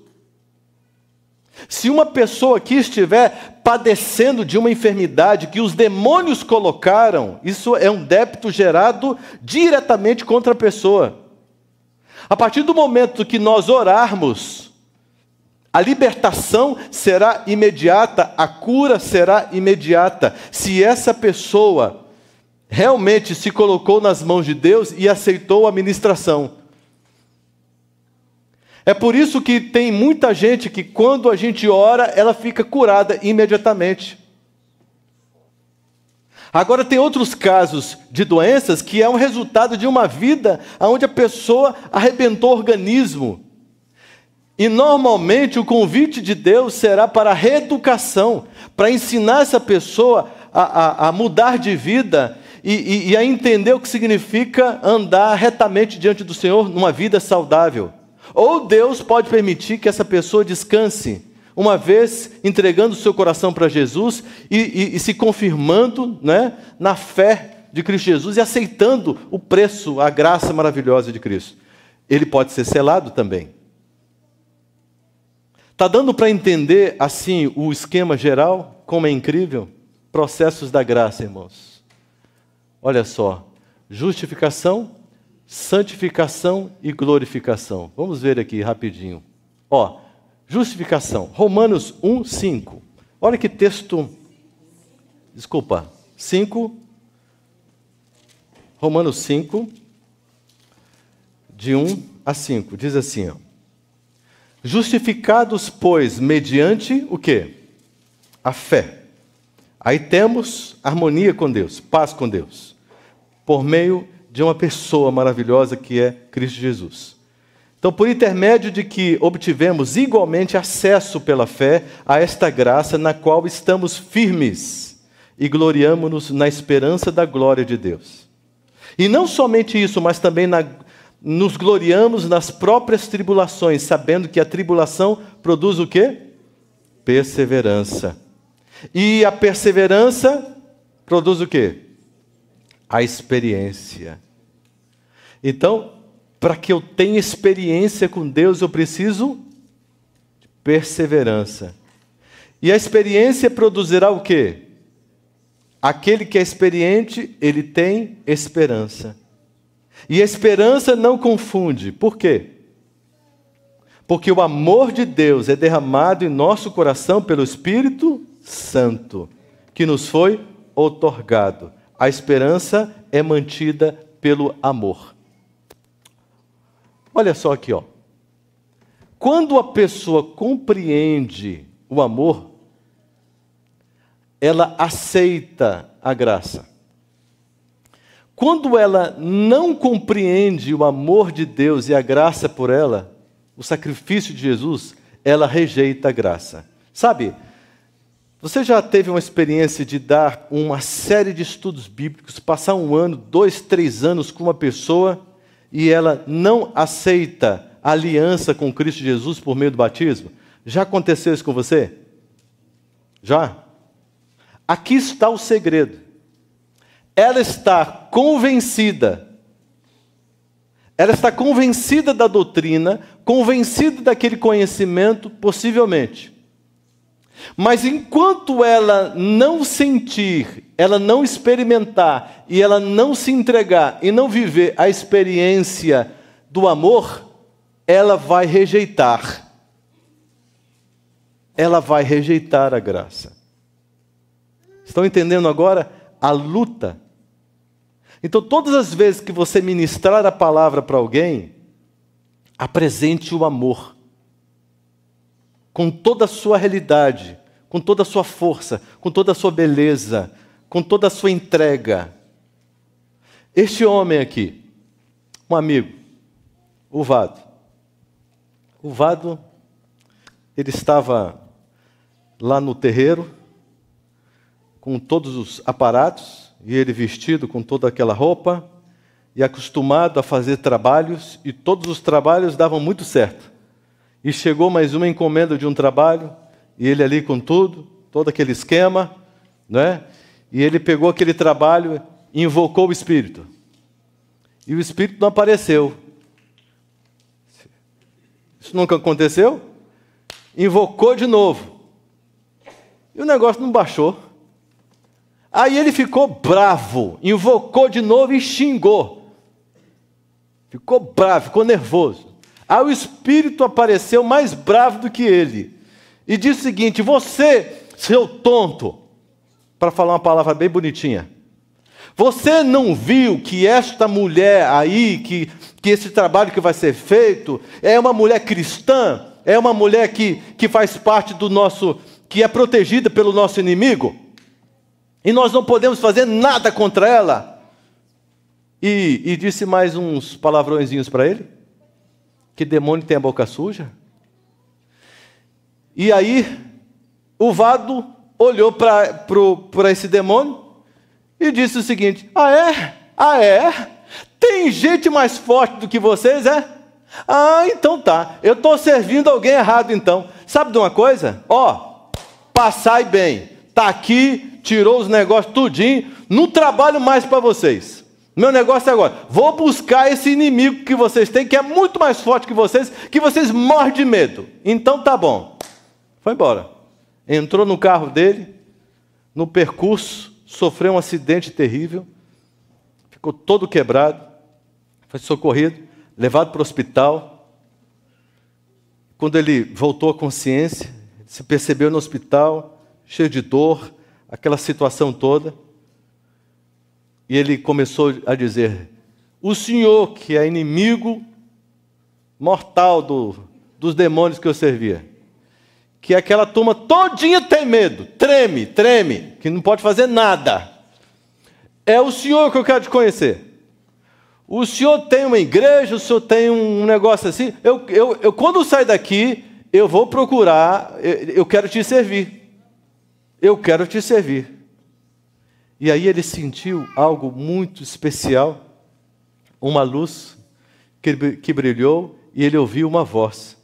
Se uma pessoa aqui estiver padecendo de uma enfermidade que os demônios colocaram, isso é um débito gerado diretamente contra a pessoa. A partir do momento que nós orarmos, a libertação será imediata, a cura será imediata. Se essa pessoa realmente se colocou nas mãos de Deus e aceitou a ministração. É por isso que tem muita gente que quando a gente ora, ela fica curada imediatamente. Agora tem outros casos de doenças que é um resultado de uma vida onde a pessoa arrebentou o organismo. E normalmente o convite de Deus será para a reeducação, para ensinar essa pessoa a mudar de vida e a entender o que significa andar retamente diante do Senhor numa vida saudável. Ou Deus pode permitir que essa pessoa descanse, uma vez entregando o seu coração para Jesus e se confirmando, né, na fé de Cristo Jesus e aceitando o preço, a graça maravilhosa de Cristo. Ele pode ser selado também. Está dando para entender, assim, o esquema geral? Como é incrível? Processos da graça, irmãos. Olha só. Justificação, santificação e glorificação. Vamos ver aqui rapidinho. Ó, justificação. Romanos 1:5. Olha que texto. Desculpa. 5. Romanos 5, de 1 a 5. Diz assim, ó. Justificados, pois, mediante o quê? A fé. Aí temos harmonia com Deus, paz com Deus, por meio de uma pessoa maravilhosa que é Cristo Jesus. Então, por intermédio de que obtivemos igualmente acesso pela fé a esta graça na qual estamos firmes e gloriamo-nos na esperança da glória de Deus. E não somente isso, mas também nos gloriamos nas próprias tribulações, sabendo que a tribulação produz o quê? Perseverança. E a perseverança produz o quê? A experiência. Então, para que eu tenha experiência com Deus, eu preciso de perseverança. E a experiência produzirá o quê? Aquele que é experiente, ele tem esperança. E a esperança não confunde. Por quê? Porque o amor de Deus é derramado em nosso coração pelo Espírito Santo, que nos foi outorgado. A esperança é mantida pelo amor. Olha só aqui, ó. Quando a pessoa compreende o amor, ela aceita a graça. Quando ela não compreende o amor de Deus e a graça por ela, o sacrifício de Jesus, ela rejeita a graça. Sabe, você já teve uma experiência de dar uma série de estudos bíblicos, passar 1 ano, 2, 3 anos com uma pessoa e ela não aceita a aliança com Cristo Jesus por meio do batismo? Já aconteceu isso com você? Já? Aqui está o segredo. Ela está convencida da doutrina, convencida daquele conhecimento, possivelmente. Mas enquanto ela não sentir, ela não experimentar, e ela não se entregar, e não viver a experiência do amor, ela vai rejeitar. Ela vai rejeitar a graça. Estão entendendo agora a luta? Então, todas as vezes que você ministrar a palavra para alguém, Apresente o amor com toda a sua realidade, com toda a sua força, com toda a sua beleza, com toda a sua entrega. Este homem aqui, um amigo, o Vado. O Vado, ele estava lá no terreiro, com todos os aparatos, e ele vestido com toda aquela roupa, e acostumado a fazer trabalhos, e todos os trabalhos davam muito certo. E chegou mais uma encomenda de um trabalho, e ele ali com tudo, todo aquele esquema, né? E ele pegou aquele trabalho e invocou o Espírito. E o Espírito não apareceu. Isso nunca aconteceu? Invocou de novo. E o negócio não baixou. Aí ele ficou bravo, invocou de novo e xingou. Ficou bravo, ficou nervoso. Aí o Espírito apareceu mais bravo do que ele. E disse o seguinte: você, seu tonto, para falar uma palavra bem bonitinha, você não viu que esta mulher aí, que esse trabalho que vai ser feito, é uma mulher cristã? É uma mulher que faz parte do nosso, que é protegida pelo nosso inimigo? E nós não podemos fazer nada contra ela? E disse mais uns palavrõezinhos para ele. Que demônio tem a boca suja? E aí, o Vado olhou para esse demônio e disse o seguinte: ah é? Ah é? Tem gente mais forte do que vocês, é? Ah, então tá. Eu estou servindo alguém errado então. Sabe de uma coisa? Ó, passai bem. Está aqui, tirou os negócios tudinho, não trabalho mais para vocês. Meu negócio é agora, vou buscar esse inimigo que vocês têm, que é muito mais forte que vocês morrem de medo. Então tá bom. Foi embora. Entrou no carro dele, no percurso, sofreu um acidente terrível, ficou todo quebrado, foi socorrido, levado para o hospital. Quando ele voltou à consciência, se percebeu no hospital, cheio de dor, aquela situação toda. E ele começou a dizer: o senhor, que é inimigo mortal dos demônios que eu servia, que aquela turma todinha tem medo, treme, que não pode fazer nada, é o senhor que eu quero te conhecer. O senhor tem uma igreja, o senhor tem um negócio assim, eu quando sair daqui, eu vou procurar, eu quero te servir. Eu quero te servir. E aí ele sentiu algo muito especial, uma luz que brilhou, e ele ouviu uma voz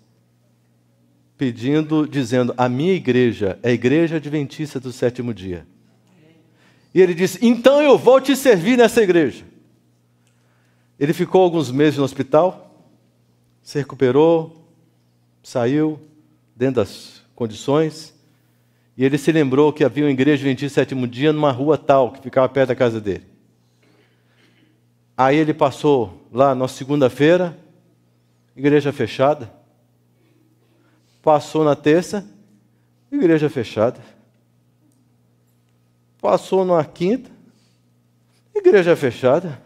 dizendo: a minha igreja é a Igreja Adventista do Sétimo Dia. E ele disse: então eu vou te servir nessa igreja. Ele ficou alguns meses no hospital, se recuperou, saiu dentro das condições. E ele se lembrou que havia uma igreja Adventista do Sétimo Dia numa rua tal, que ficava perto da casa dele. Aí ele passou lá na segunda-feira, igreja fechada. Passou na terça, igreja fechada. Passou na quinta, igreja fechada.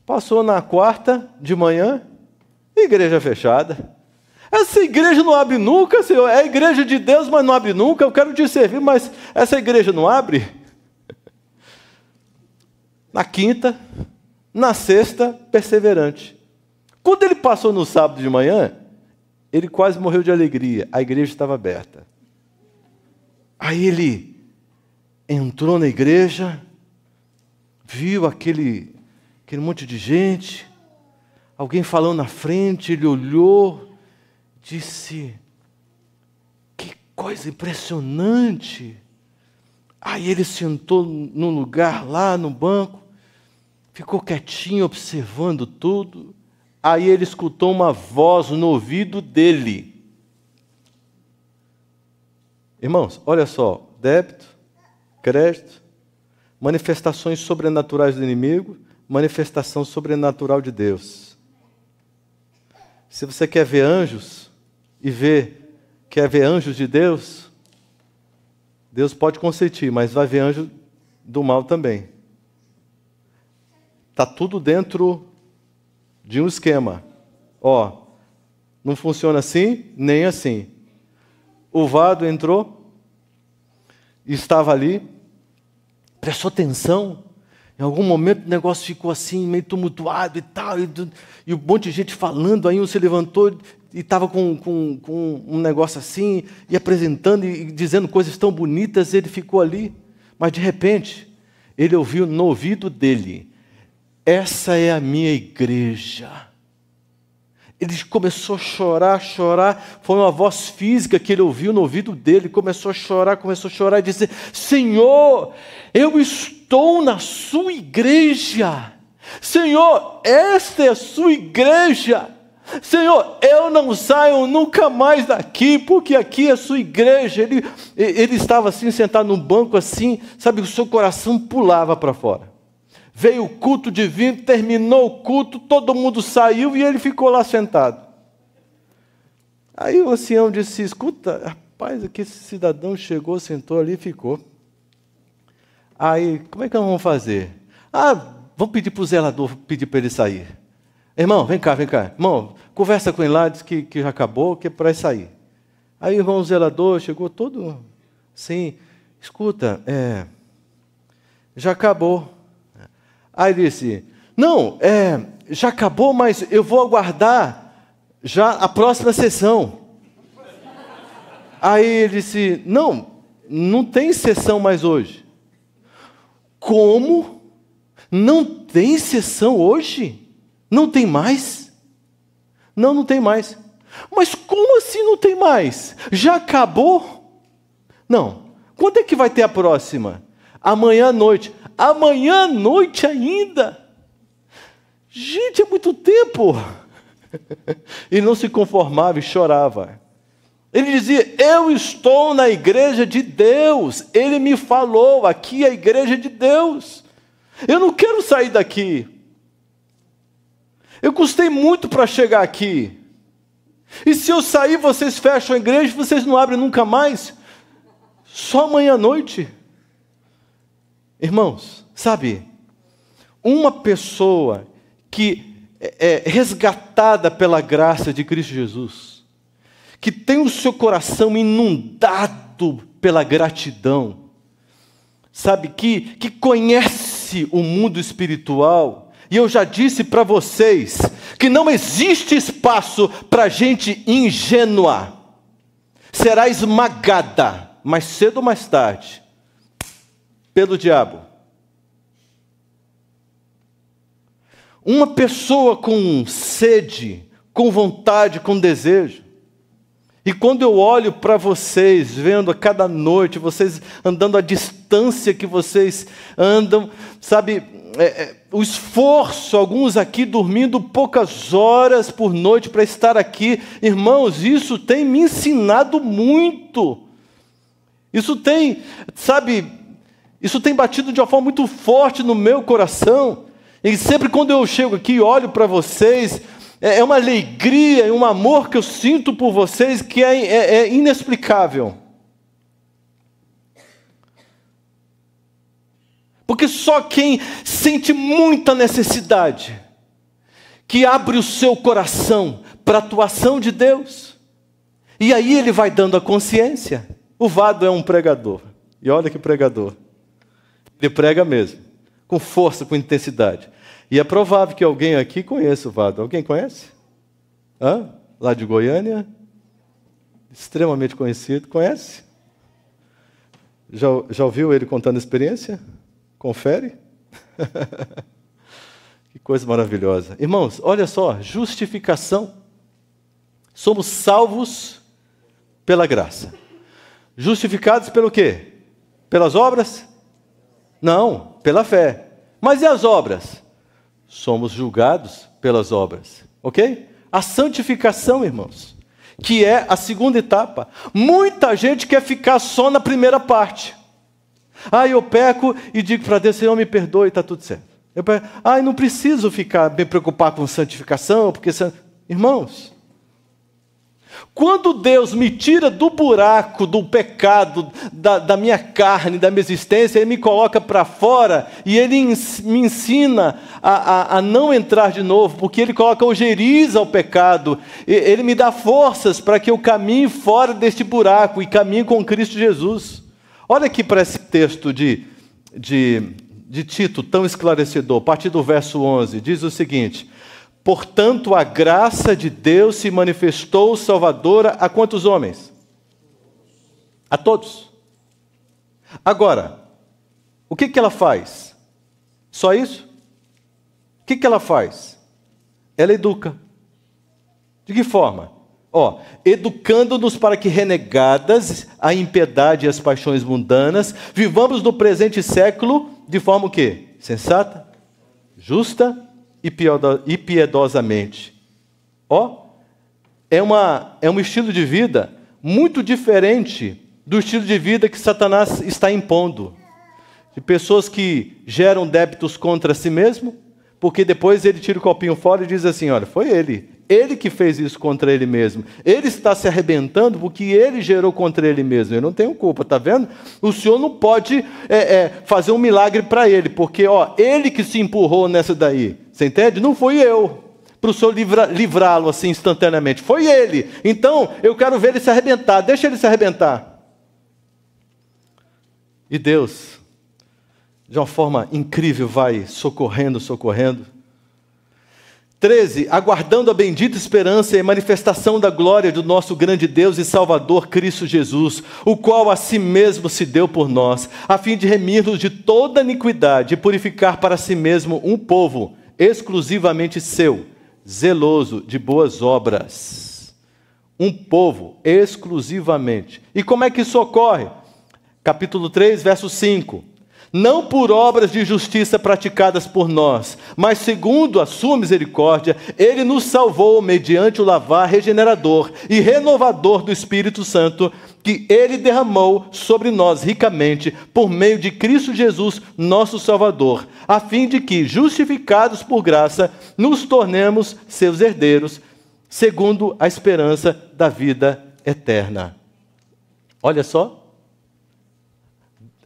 Passou na quarta de manhã, igreja fechada. Essa igreja não abre nunca, Senhor. É a igreja de Deus, mas não abre nunca. Eu quero te servir, mas essa igreja não abre. Na quinta, na sexta, perseverante. Quando ele passou no sábado de manhã, ele quase morreu de alegria. A igreja estava aberta. Aí ele entrou na igreja, viu aquele monte de gente, alguém falando na frente, ele olhou, disse: que coisa impressionante. Aí ele sentou num lugar lá no banco, ficou quietinho observando tudo. Aí ele escutou uma voz no ouvido dele. Irmãos, olha só: débito, crédito, manifestações sobrenaturais do inimigo, manifestação sobrenatural de Deus. Se você quer ver anjos, quer ver anjos de Deus, Deus pode consentir, mas vai ver anjo do mal também. Está tudo dentro de um esquema. Ó, Não funciona assim, nem assim. O Vado entrou, estava ali, prestou atenção. Em algum momento o negócio ficou assim, meio tumultuado e tal, e um monte de gente falando, aí um se levantou e estava com um negócio assim, e apresentando e dizendo coisas tão bonitas, ele ficou ali. Mas de repente, ele ouviu no ouvido dele, essa é a minha igreja. Ele começou a chorar, foi uma voz física que ele ouviu no ouvido dele, começou a chorar e dizer, Senhor, eu estou na sua igreja. Senhor, esta é a sua igreja. Senhor, eu não saio nunca mais daqui, porque aqui é a sua igreja. Ele estava assim, sentado num banco assim, sabe, o seu coração pulava para fora. Veio o culto divino, terminou o culto, todo mundo saiu e ele ficou lá sentado. Aí o ancião disse, escuta, rapaz, aqui esse cidadão chegou, sentou ali e ficou. Aí, como é que nós vamos fazer? Vamos pedir para o zelador, pedir para ele sair. Irmão, vem cá. Irmão, conversa com ele lá, diz que já acabou, que é para sair. Aí o irmão zelador chegou todo assim, escuta, já acabou. Aí ele disse, não, já acabou, mas eu vou aguardar já a próxima sessão. Aí ele disse, não tem sessão mais hoje. Como? Não tem sessão hoje? Não tem mais? Não tem mais. Mas como assim não tem mais? Já acabou? Não. Quando é que vai ter a próxima? Amanhã à noite. Amanhã à noite ainda? Gente, é muito tempo. E não se conformava e chorava. Ele dizia, eu estou na igreja de Deus. Ele me falou, aqui é a igreja de Deus. Eu não quero sair daqui. Eu custei muito para chegar aqui. E se eu sair, vocês fecham a igreja, vocês não abrem nunca mais? Só amanhã à noite? Irmãos, sabe, uma pessoa que é resgatada pela graça de Cristo Jesus, que tem o seu coração inundado pela gratidão, sabe, que conhece o mundo espiritual, e eu já disse para vocês que não existe espaço para gente ingênua, será esmagada, mais cedo ou mais tarde, pelo diabo. Uma pessoa com sede, com vontade, com desejo. E quando eu olho para vocês, vendo a cada noite, vocês andando à distância que vocês andam, sabe, o esforço, alguns aqui dormindo poucas horas por noite para estar aqui, irmãos, isso tem me ensinado muito. Isso tem, sabe, isso tem batido de uma forma muito forte no meu coração. E sempre quando eu chego aqui e olho para vocês, é uma alegria e um amor que eu sinto por vocês que é inexplicável. Porque só quem sente muita necessidade, que abre o seu coração para a atuação de Deus, e aí ele vai dando a consciência. O Vado é um pregador, e olha que pregador. Ele prega mesmo, com força, com intensidade. E é provável que alguém aqui conheça o Vado. Alguém conhece? Lá de Goiânia? Extremamente conhecido. Conhece? Já ouviu ele contando a experiência? Confere? Que coisa maravilhosa. Irmãos, olha só, justificação. Somos salvos pela graça. Justificados pelo quê? Pelas obras? Não, pela fé. Mas e as obras? Somos julgados pelas obras, ok? A santificação, irmãos, que é a segunda etapa. Muita gente quer ficar só na primeira parte. Eu peco e digo para Deus, Senhor, me perdoe, está tudo certo. Não preciso me preocupar com santificação, porque... Irmãos, Quando Deus me tira do buraco, do pecado, da minha carne, da minha existência, Ele me coloca para fora e Ele me ensina a não entrar de novo, porque Ele coloca ojeriza ao pecado. Ele me dá forças para que eu caminhe fora deste buraco e caminhe com Cristo Jesus. Olha aqui para esse texto de Tito, tão esclarecedor, a partir do verso 11, diz o seguinte: portanto, a graça de Deus se manifestou salvadora a quantos homens? A todos. Agora, o que ela faz? Só isso? O que ela faz? Ela educa. De que forma? Educando-nos para que, renegadas a impiedade e as paixões mundanas, vivamos no presente século de forma o quê? Sensata, justa e piedosamente. É um estilo de vida muito diferente do estilo de vida que Satanás está impondo. De pessoas que geram débitos contra si mesmo, porque depois ele tira o copinho fora e diz assim: olha, foi ele que fez isso contra ele mesmo. Ele está se arrebentando porque ele gerou contra ele mesmo. Eu não tenho culpa, está vendo? O Senhor não pode fazer um milagre para ele, porque ele que se empurrou nessa daí. Você entende? Não fui eu. Para o Senhor livrá-lo assim instantaneamente. Foi ele. Então, eu quero ver ele se arrebentar. Deixa ele se arrebentar. E Deus, de uma forma incrível, vai socorrendo. 13, aguardando a bendita esperança e a manifestação da glória do nosso grande Deus e Salvador Cristo Jesus, o qual a si mesmo se deu por nós, a fim de remir-nos de toda iniquidade e purificar para si mesmo um povo exclusivamente seu, zeloso de boas obras. Um povo exclusivamente. E como é que isso ocorre? Capítulo 3, verso 5. Não por obras de justiça praticadas por nós, mas segundo a sua misericórdia, Ele nos salvou mediante o lavar regenerador e renovador do Espírito Santo, que Ele derramou sobre nós ricamente, por meio de Cristo Jesus, nosso Salvador, a fim de que, justificados por graça, nos tornemos seus herdeiros, segundo a esperança da vida eterna. Olha só.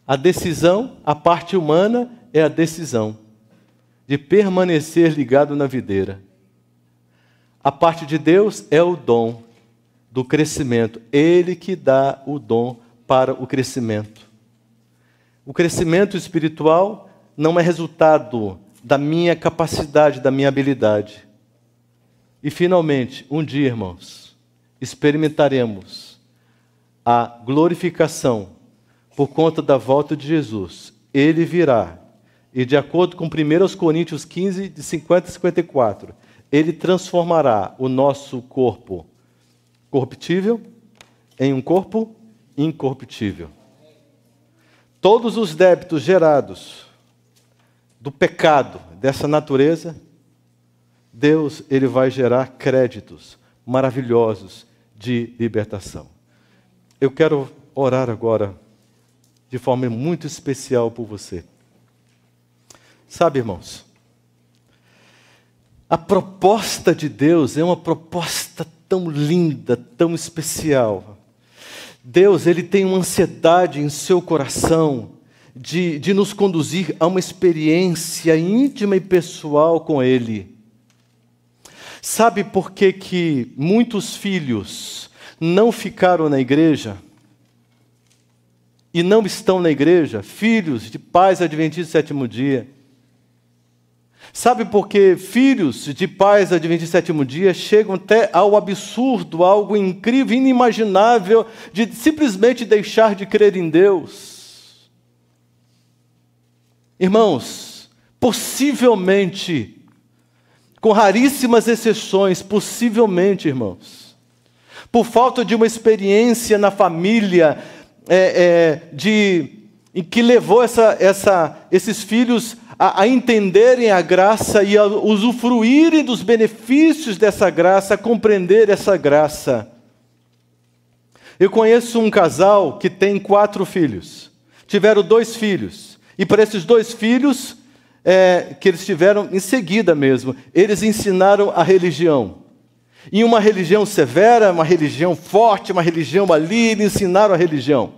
A decisão, a parte humana, é a decisão de permanecer ligado na videira. A parte de Deus é o dom do crescimento. Ele que dá o dom para o crescimento. O crescimento espiritual não é resultado da minha capacidade, da minha habilidade. E, finalmente, um dia, irmãos, experimentaremos a glorificação por conta da volta de Jesus. Ele virá, e de acordo com 1 Coríntios 15, de 50 a 54, Ele transformará o nosso corpo corruptível em um corpo incorruptível. Todos os débitos gerados do pecado dessa natureza, Deus, Ele vai gerar créditos maravilhosos de libertação. Eu quero orar agora de forma muito especial por você. Sabe, irmãos, a proposta de Deus é uma proposta tão linda, tão especial. Deus, Ele tem uma ansiedade em seu coração de nos conduzir a uma experiência íntima e pessoal com Ele. Sabe por que muitos filhos não ficaram na igreja? E não estão na igreja, filhos de pais adventistas do sétimo dia. Sabe por que filhos de pais adventistas do sétimo dia chegam até ao absurdo, algo incrível, inimaginável, de simplesmente deixar de crer em Deus? Irmãos, possivelmente, com raríssimas exceções, possivelmente, irmãos, por falta de uma experiência na família, em que levou esses filhos a entenderem a graça e a usufruírem dos benefícios dessa graça, a compreender essa graça. Eu conheço um casal que tem 4 filhos. Tiveram 2 filhos. E para esses 2 filhos, que eles tiveram em seguida mesmo, eles ensinaram a religião. em uma religião severa, uma religião forte, uma religião ali, eles ensinaram a religião.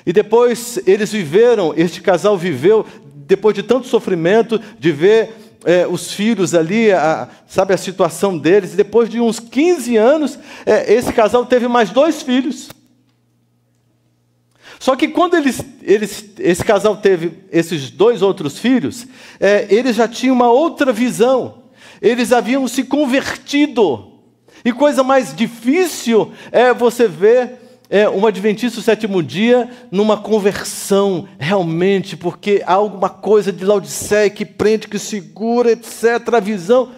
E depois eles viveram, este casal viveu, depois de tanto sofrimento, de ver os filhos ali, sabe a situação deles, e depois de uns 15 anos, esse casal teve mais 2 filhos. Só que quando esse casal teve esses 2 outros filhos, eles já tinham uma outra visão. Eles haviam se convertido. E coisa mais difícil é você ver um adventista do 7º dia numa conversão, realmente, porque há alguma coisa de Laodiceia que prende, que segura, etc., a visão.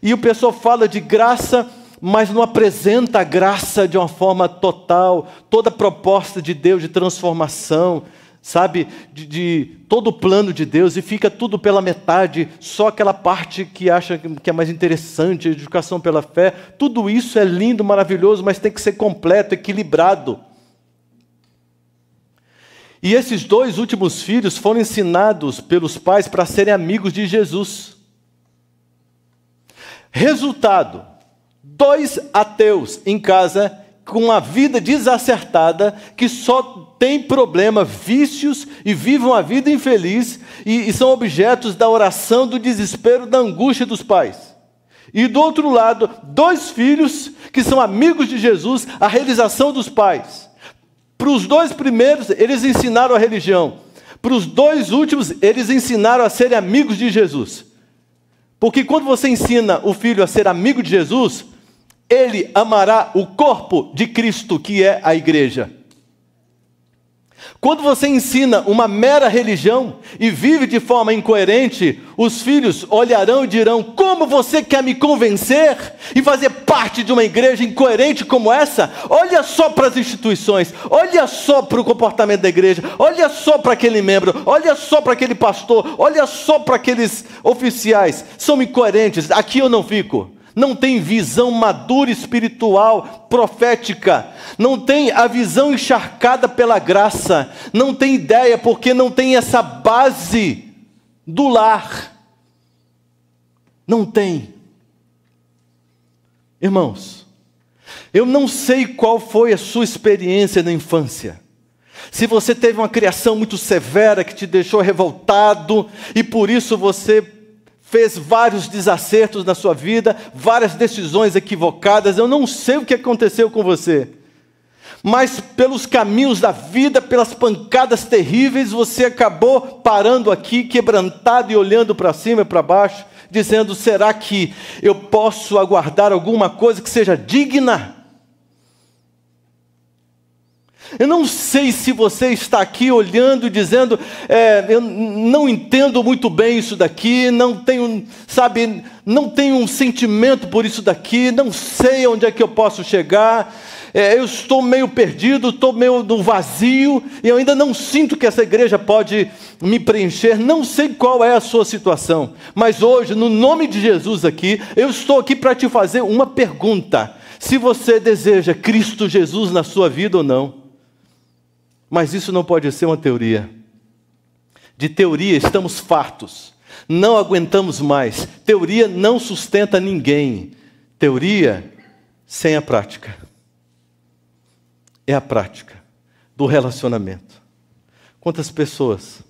E o pessoal fala de graça, mas não apresenta a graça de uma forma total, toda a proposta de Deus de transformação, sabe, de todo o plano de Deus, e fica tudo pela metade, só aquela parte que acha que é mais interessante, a educação pela fé. Tudo isso é lindo, maravilhoso, mas tem que ser completo, equilibrado. E esses 2 últimos filhos foram ensinados pelos pais para serem amigos de Jesus. Resultado: 2 ateus em casa, com uma vida desacertada, que só tem problema, vícios, e vivem uma vida infeliz, e são objetos da oração, do desespero, da angústia dos pais. E do outro lado, 2 filhos que são amigos de Jesus, a realização dos pais. Para os 2 primeiros, eles ensinaram a religião. Para os 2 últimos, eles ensinaram a serem amigos de Jesus. Porque quando você ensina o filho a ser amigo de Jesus, ele amará o corpo de Cristo, que é a igreja. Quando você ensina uma mera religião e vive de forma incoerente, os filhos olharão e dirão: como você quer me convencer e fazer parte de uma igreja incoerente como essa? Olha só para as instituições, olha só para o comportamento da igreja, olha só para aquele membro, olha só para aquele pastor, olha só para aqueles oficiais, são incoerentes, aqui eu não fico. Não tem visão madura espiritual, profética, não tem a visão encharcada pela graça, não tem ideia, porque não tem essa base do lar. Não tem. Irmãos, eu não sei qual foi a sua experiência na infância. Se você teve uma criação muito severa que te deixou revoltado e por isso você fez vários desacertos na sua vida, várias decisões equivocadas, eu não sei o que aconteceu com você. Mas pelos caminhos da vida, pelas pancadas terríveis, você acabou parando aqui, quebrantado e olhando para cima e para baixo, dizendo: será que eu posso aguardar alguma coisa que seja digna? Eu não sei se você está aqui olhando e dizendo: eu não entendo muito bem isso daqui, não tenho um sentimento por isso daqui, não sei onde é que eu posso chegar, eu estou meio perdido, estou meio no vazio, e eu ainda não sinto que essa igreja pode me preencher, não sei qual é a sua situação, mas hoje, no nome de Jesus aqui, eu estou aqui para te fazer uma pergunta: se você deseja Cristo Jesus na sua vida ou não. Mas isso não pode ser uma teoria. De teoria estamos fartos. Não aguentamos mais. Teoria não sustenta ninguém. Teoria sem a prática. É a prática do relacionamento. Quantas pessoas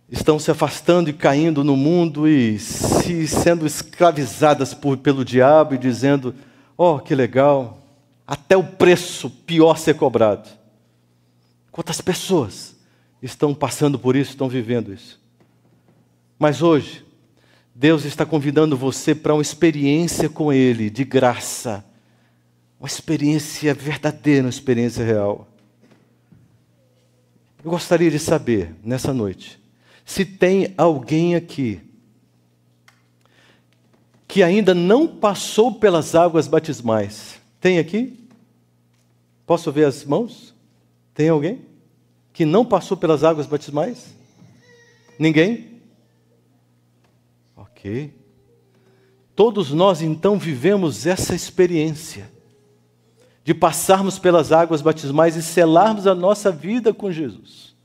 estão se afastando e caindo no mundo e sendo escravizadas pelo diabo e dizendo: oh, que legal, até o preço pior ser cobrado. Quantas pessoas estão passando por isso, estão vivendo isso? Mas hoje, Deus está convidando você para uma experiência com Ele, de graça. Uma experiência verdadeira, uma experiência real. Eu gostaria de saber, nessa noite, se tem alguém aqui que ainda não passou pelas águas batismais. Tem aqui? Posso ver as mãos? Tem alguém que não passou pelas águas batismais? Ninguém? Ok. Todos nós então vivemos essa experiência de passarmos pelas águas batismais e selarmos a nossa vida com Jesus.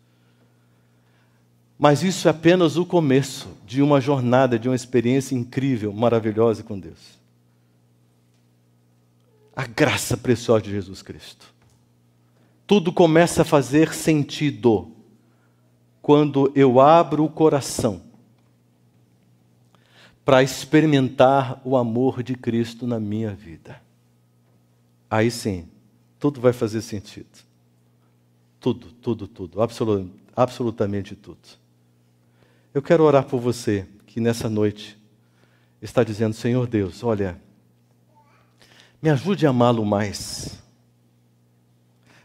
Mas isso é apenas o começo de uma jornada, de uma experiência incrível, maravilhosa com Deus. A graça preciosa de Jesus Cristo. Tudo começa a fazer sentido quando eu abro o coração para experimentar o amor de Cristo na minha vida. Aí sim, tudo vai fazer sentido. Tudo, tudo, tudo. Absolutamente tudo. Eu quero orar por você que nessa noite está dizendo: Senhor Deus, olha, me ajude a amá-lo mais.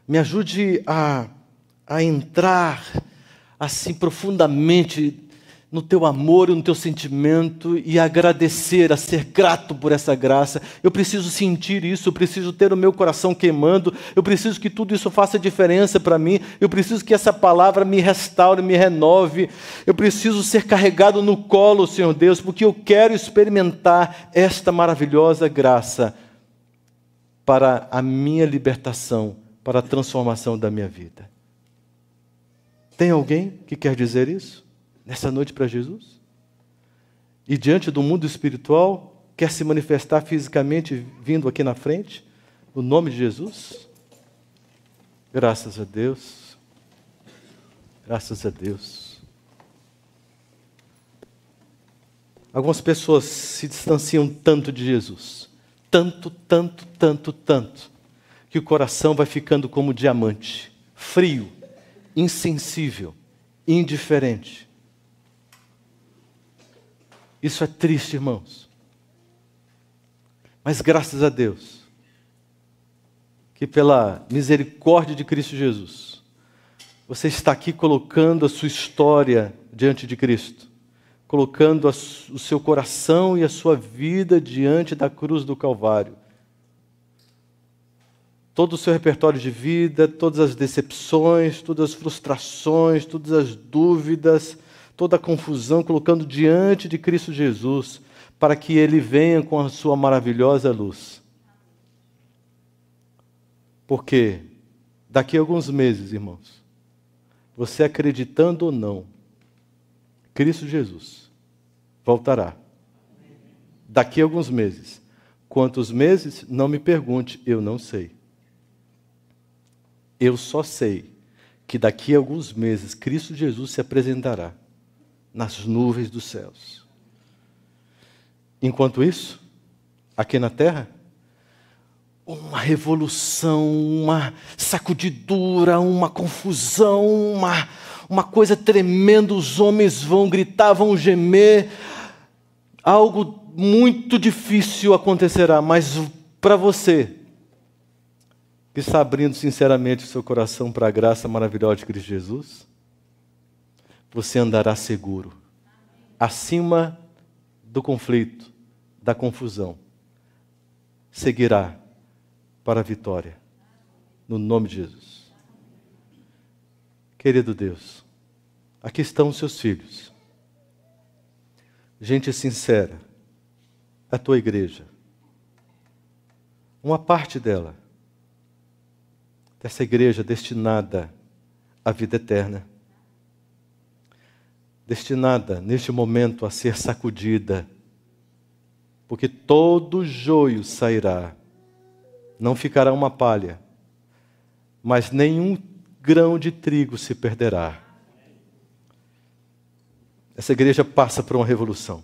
Me ajude a entrar assim profundamente no teu amor e no teu sentimento e agradecer, a ser grato por essa graça. Eu preciso sentir isso, eu preciso ter o meu coração queimando, eu preciso que tudo isso faça diferença para mim, eu preciso que essa palavra me restaure, me renove, eu preciso ser carregado no colo, Senhor Deus, porque eu quero experimentar esta maravilhosa graça para a minha libertação, para a transformação da minha vida. Tem alguém que quer dizer isso nessa noite para Jesus? E diante do mundo espiritual, quer se manifestar fisicamente vindo aqui na frente, no nome de Jesus? Graças a Deus. Graças a Deus. Algumas pessoas se distanciam tanto de Jesus, tanto, que o coração vai ficando como diamante, frio, insensível, indiferente. Isso é triste, irmãos. Mas graças a Deus, que pela misericórdia de Cristo Jesus, você está aqui colocando a sua história diante de Cristo, colocando o seu coração e a sua vida diante da cruz do Calvário. Todo o seu repertório de vida, todas as decepções, todas as frustrações, todas as dúvidas, toda a confusão, colocando diante de Cristo Jesus, para que Ele venha com a sua maravilhosa luz. Porque daqui a alguns meses, irmãos, você acreditando ou não, Cristo Jesus voltará. Daqui a alguns meses. Quantos meses? Não me pergunte, eu não sei. Eu só sei que daqui a alguns meses Cristo Jesus se apresentará nas nuvens dos céus. Enquanto isso, aqui na terra, uma revolução, uma sacudidura, uma confusão, uma coisa tremenda, os homens vão gritar, vão gemer, algo muito difícil acontecerá, mas para você, que está abrindo sinceramente o seu coração para a graça maravilhosa de Cristo Jesus, você andará seguro, acima do conflito, da confusão, seguirá para a vitória, no nome de Jesus. Querido Deus, aqui estão os seus filhos, gente sincera, a tua igreja, uma parte dela, dessa igreja destinada à vida eterna, destinada neste momento a ser sacudida, porque todo joio sairá, não ficará uma palha, mas nenhum grão de trigo se perderá. Essa igreja passa por uma revolução.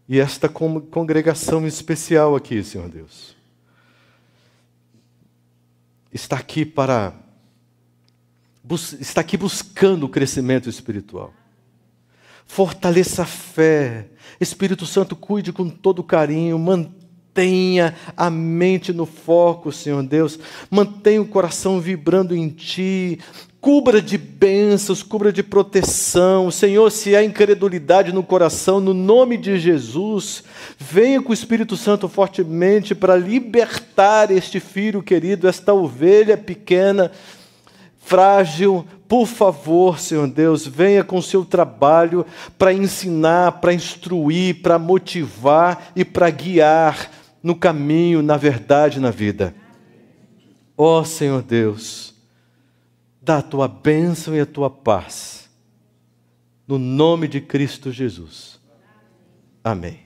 E esta congregação especial aqui, Senhor Deus, está aqui buscando o crescimento espiritual. Fortaleça a fé. Espírito Santo, cuide com todo carinho, mantenha a mente no foco, Senhor Deus. Mantenha o coração vibrando em Ti. Cubra de bênçãos, cubra de proteção. Senhor, se há incredulidade no coração, no nome de Jesus, venha com o Espírito Santo fortemente para libertar este filho querido, esta ovelha pequena, frágil. Por favor, Senhor Deus, venha com o seu trabalho para ensinar, para instruir, para motivar e para guiar no caminho, na verdade, na vida. Ó Senhor Deus, dá a tua bênção e a tua paz. No nome de Cristo Jesus. Amém.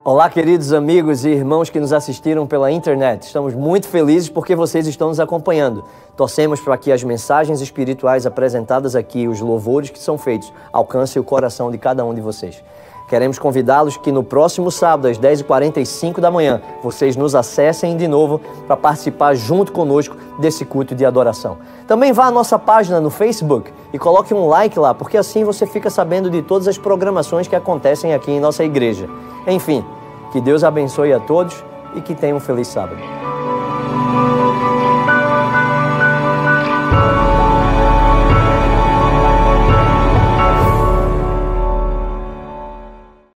Olá, queridos amigos e irmãos que nos assistiram pela internet. Estamos muito felizes porque vocês estão nos acompanhando. Torcemos para que as mensagens espirituais apresentadas aqui, os louvores que são feitos, alcancem o coração de cada um de vocês. Queremos convidá-los que no próximo sábado, às 10h45 da manhã, vocês nos acessem de novo para participar junto conosco desse culto de adoração. Também vá à nossa página no Facebook e coloque um like lá, porque assim você fica sabendo de todas as programações que acontecem aqui em nossa igreja. Enfim, que Deus abençoe a todos e que tenham um feliz sábado.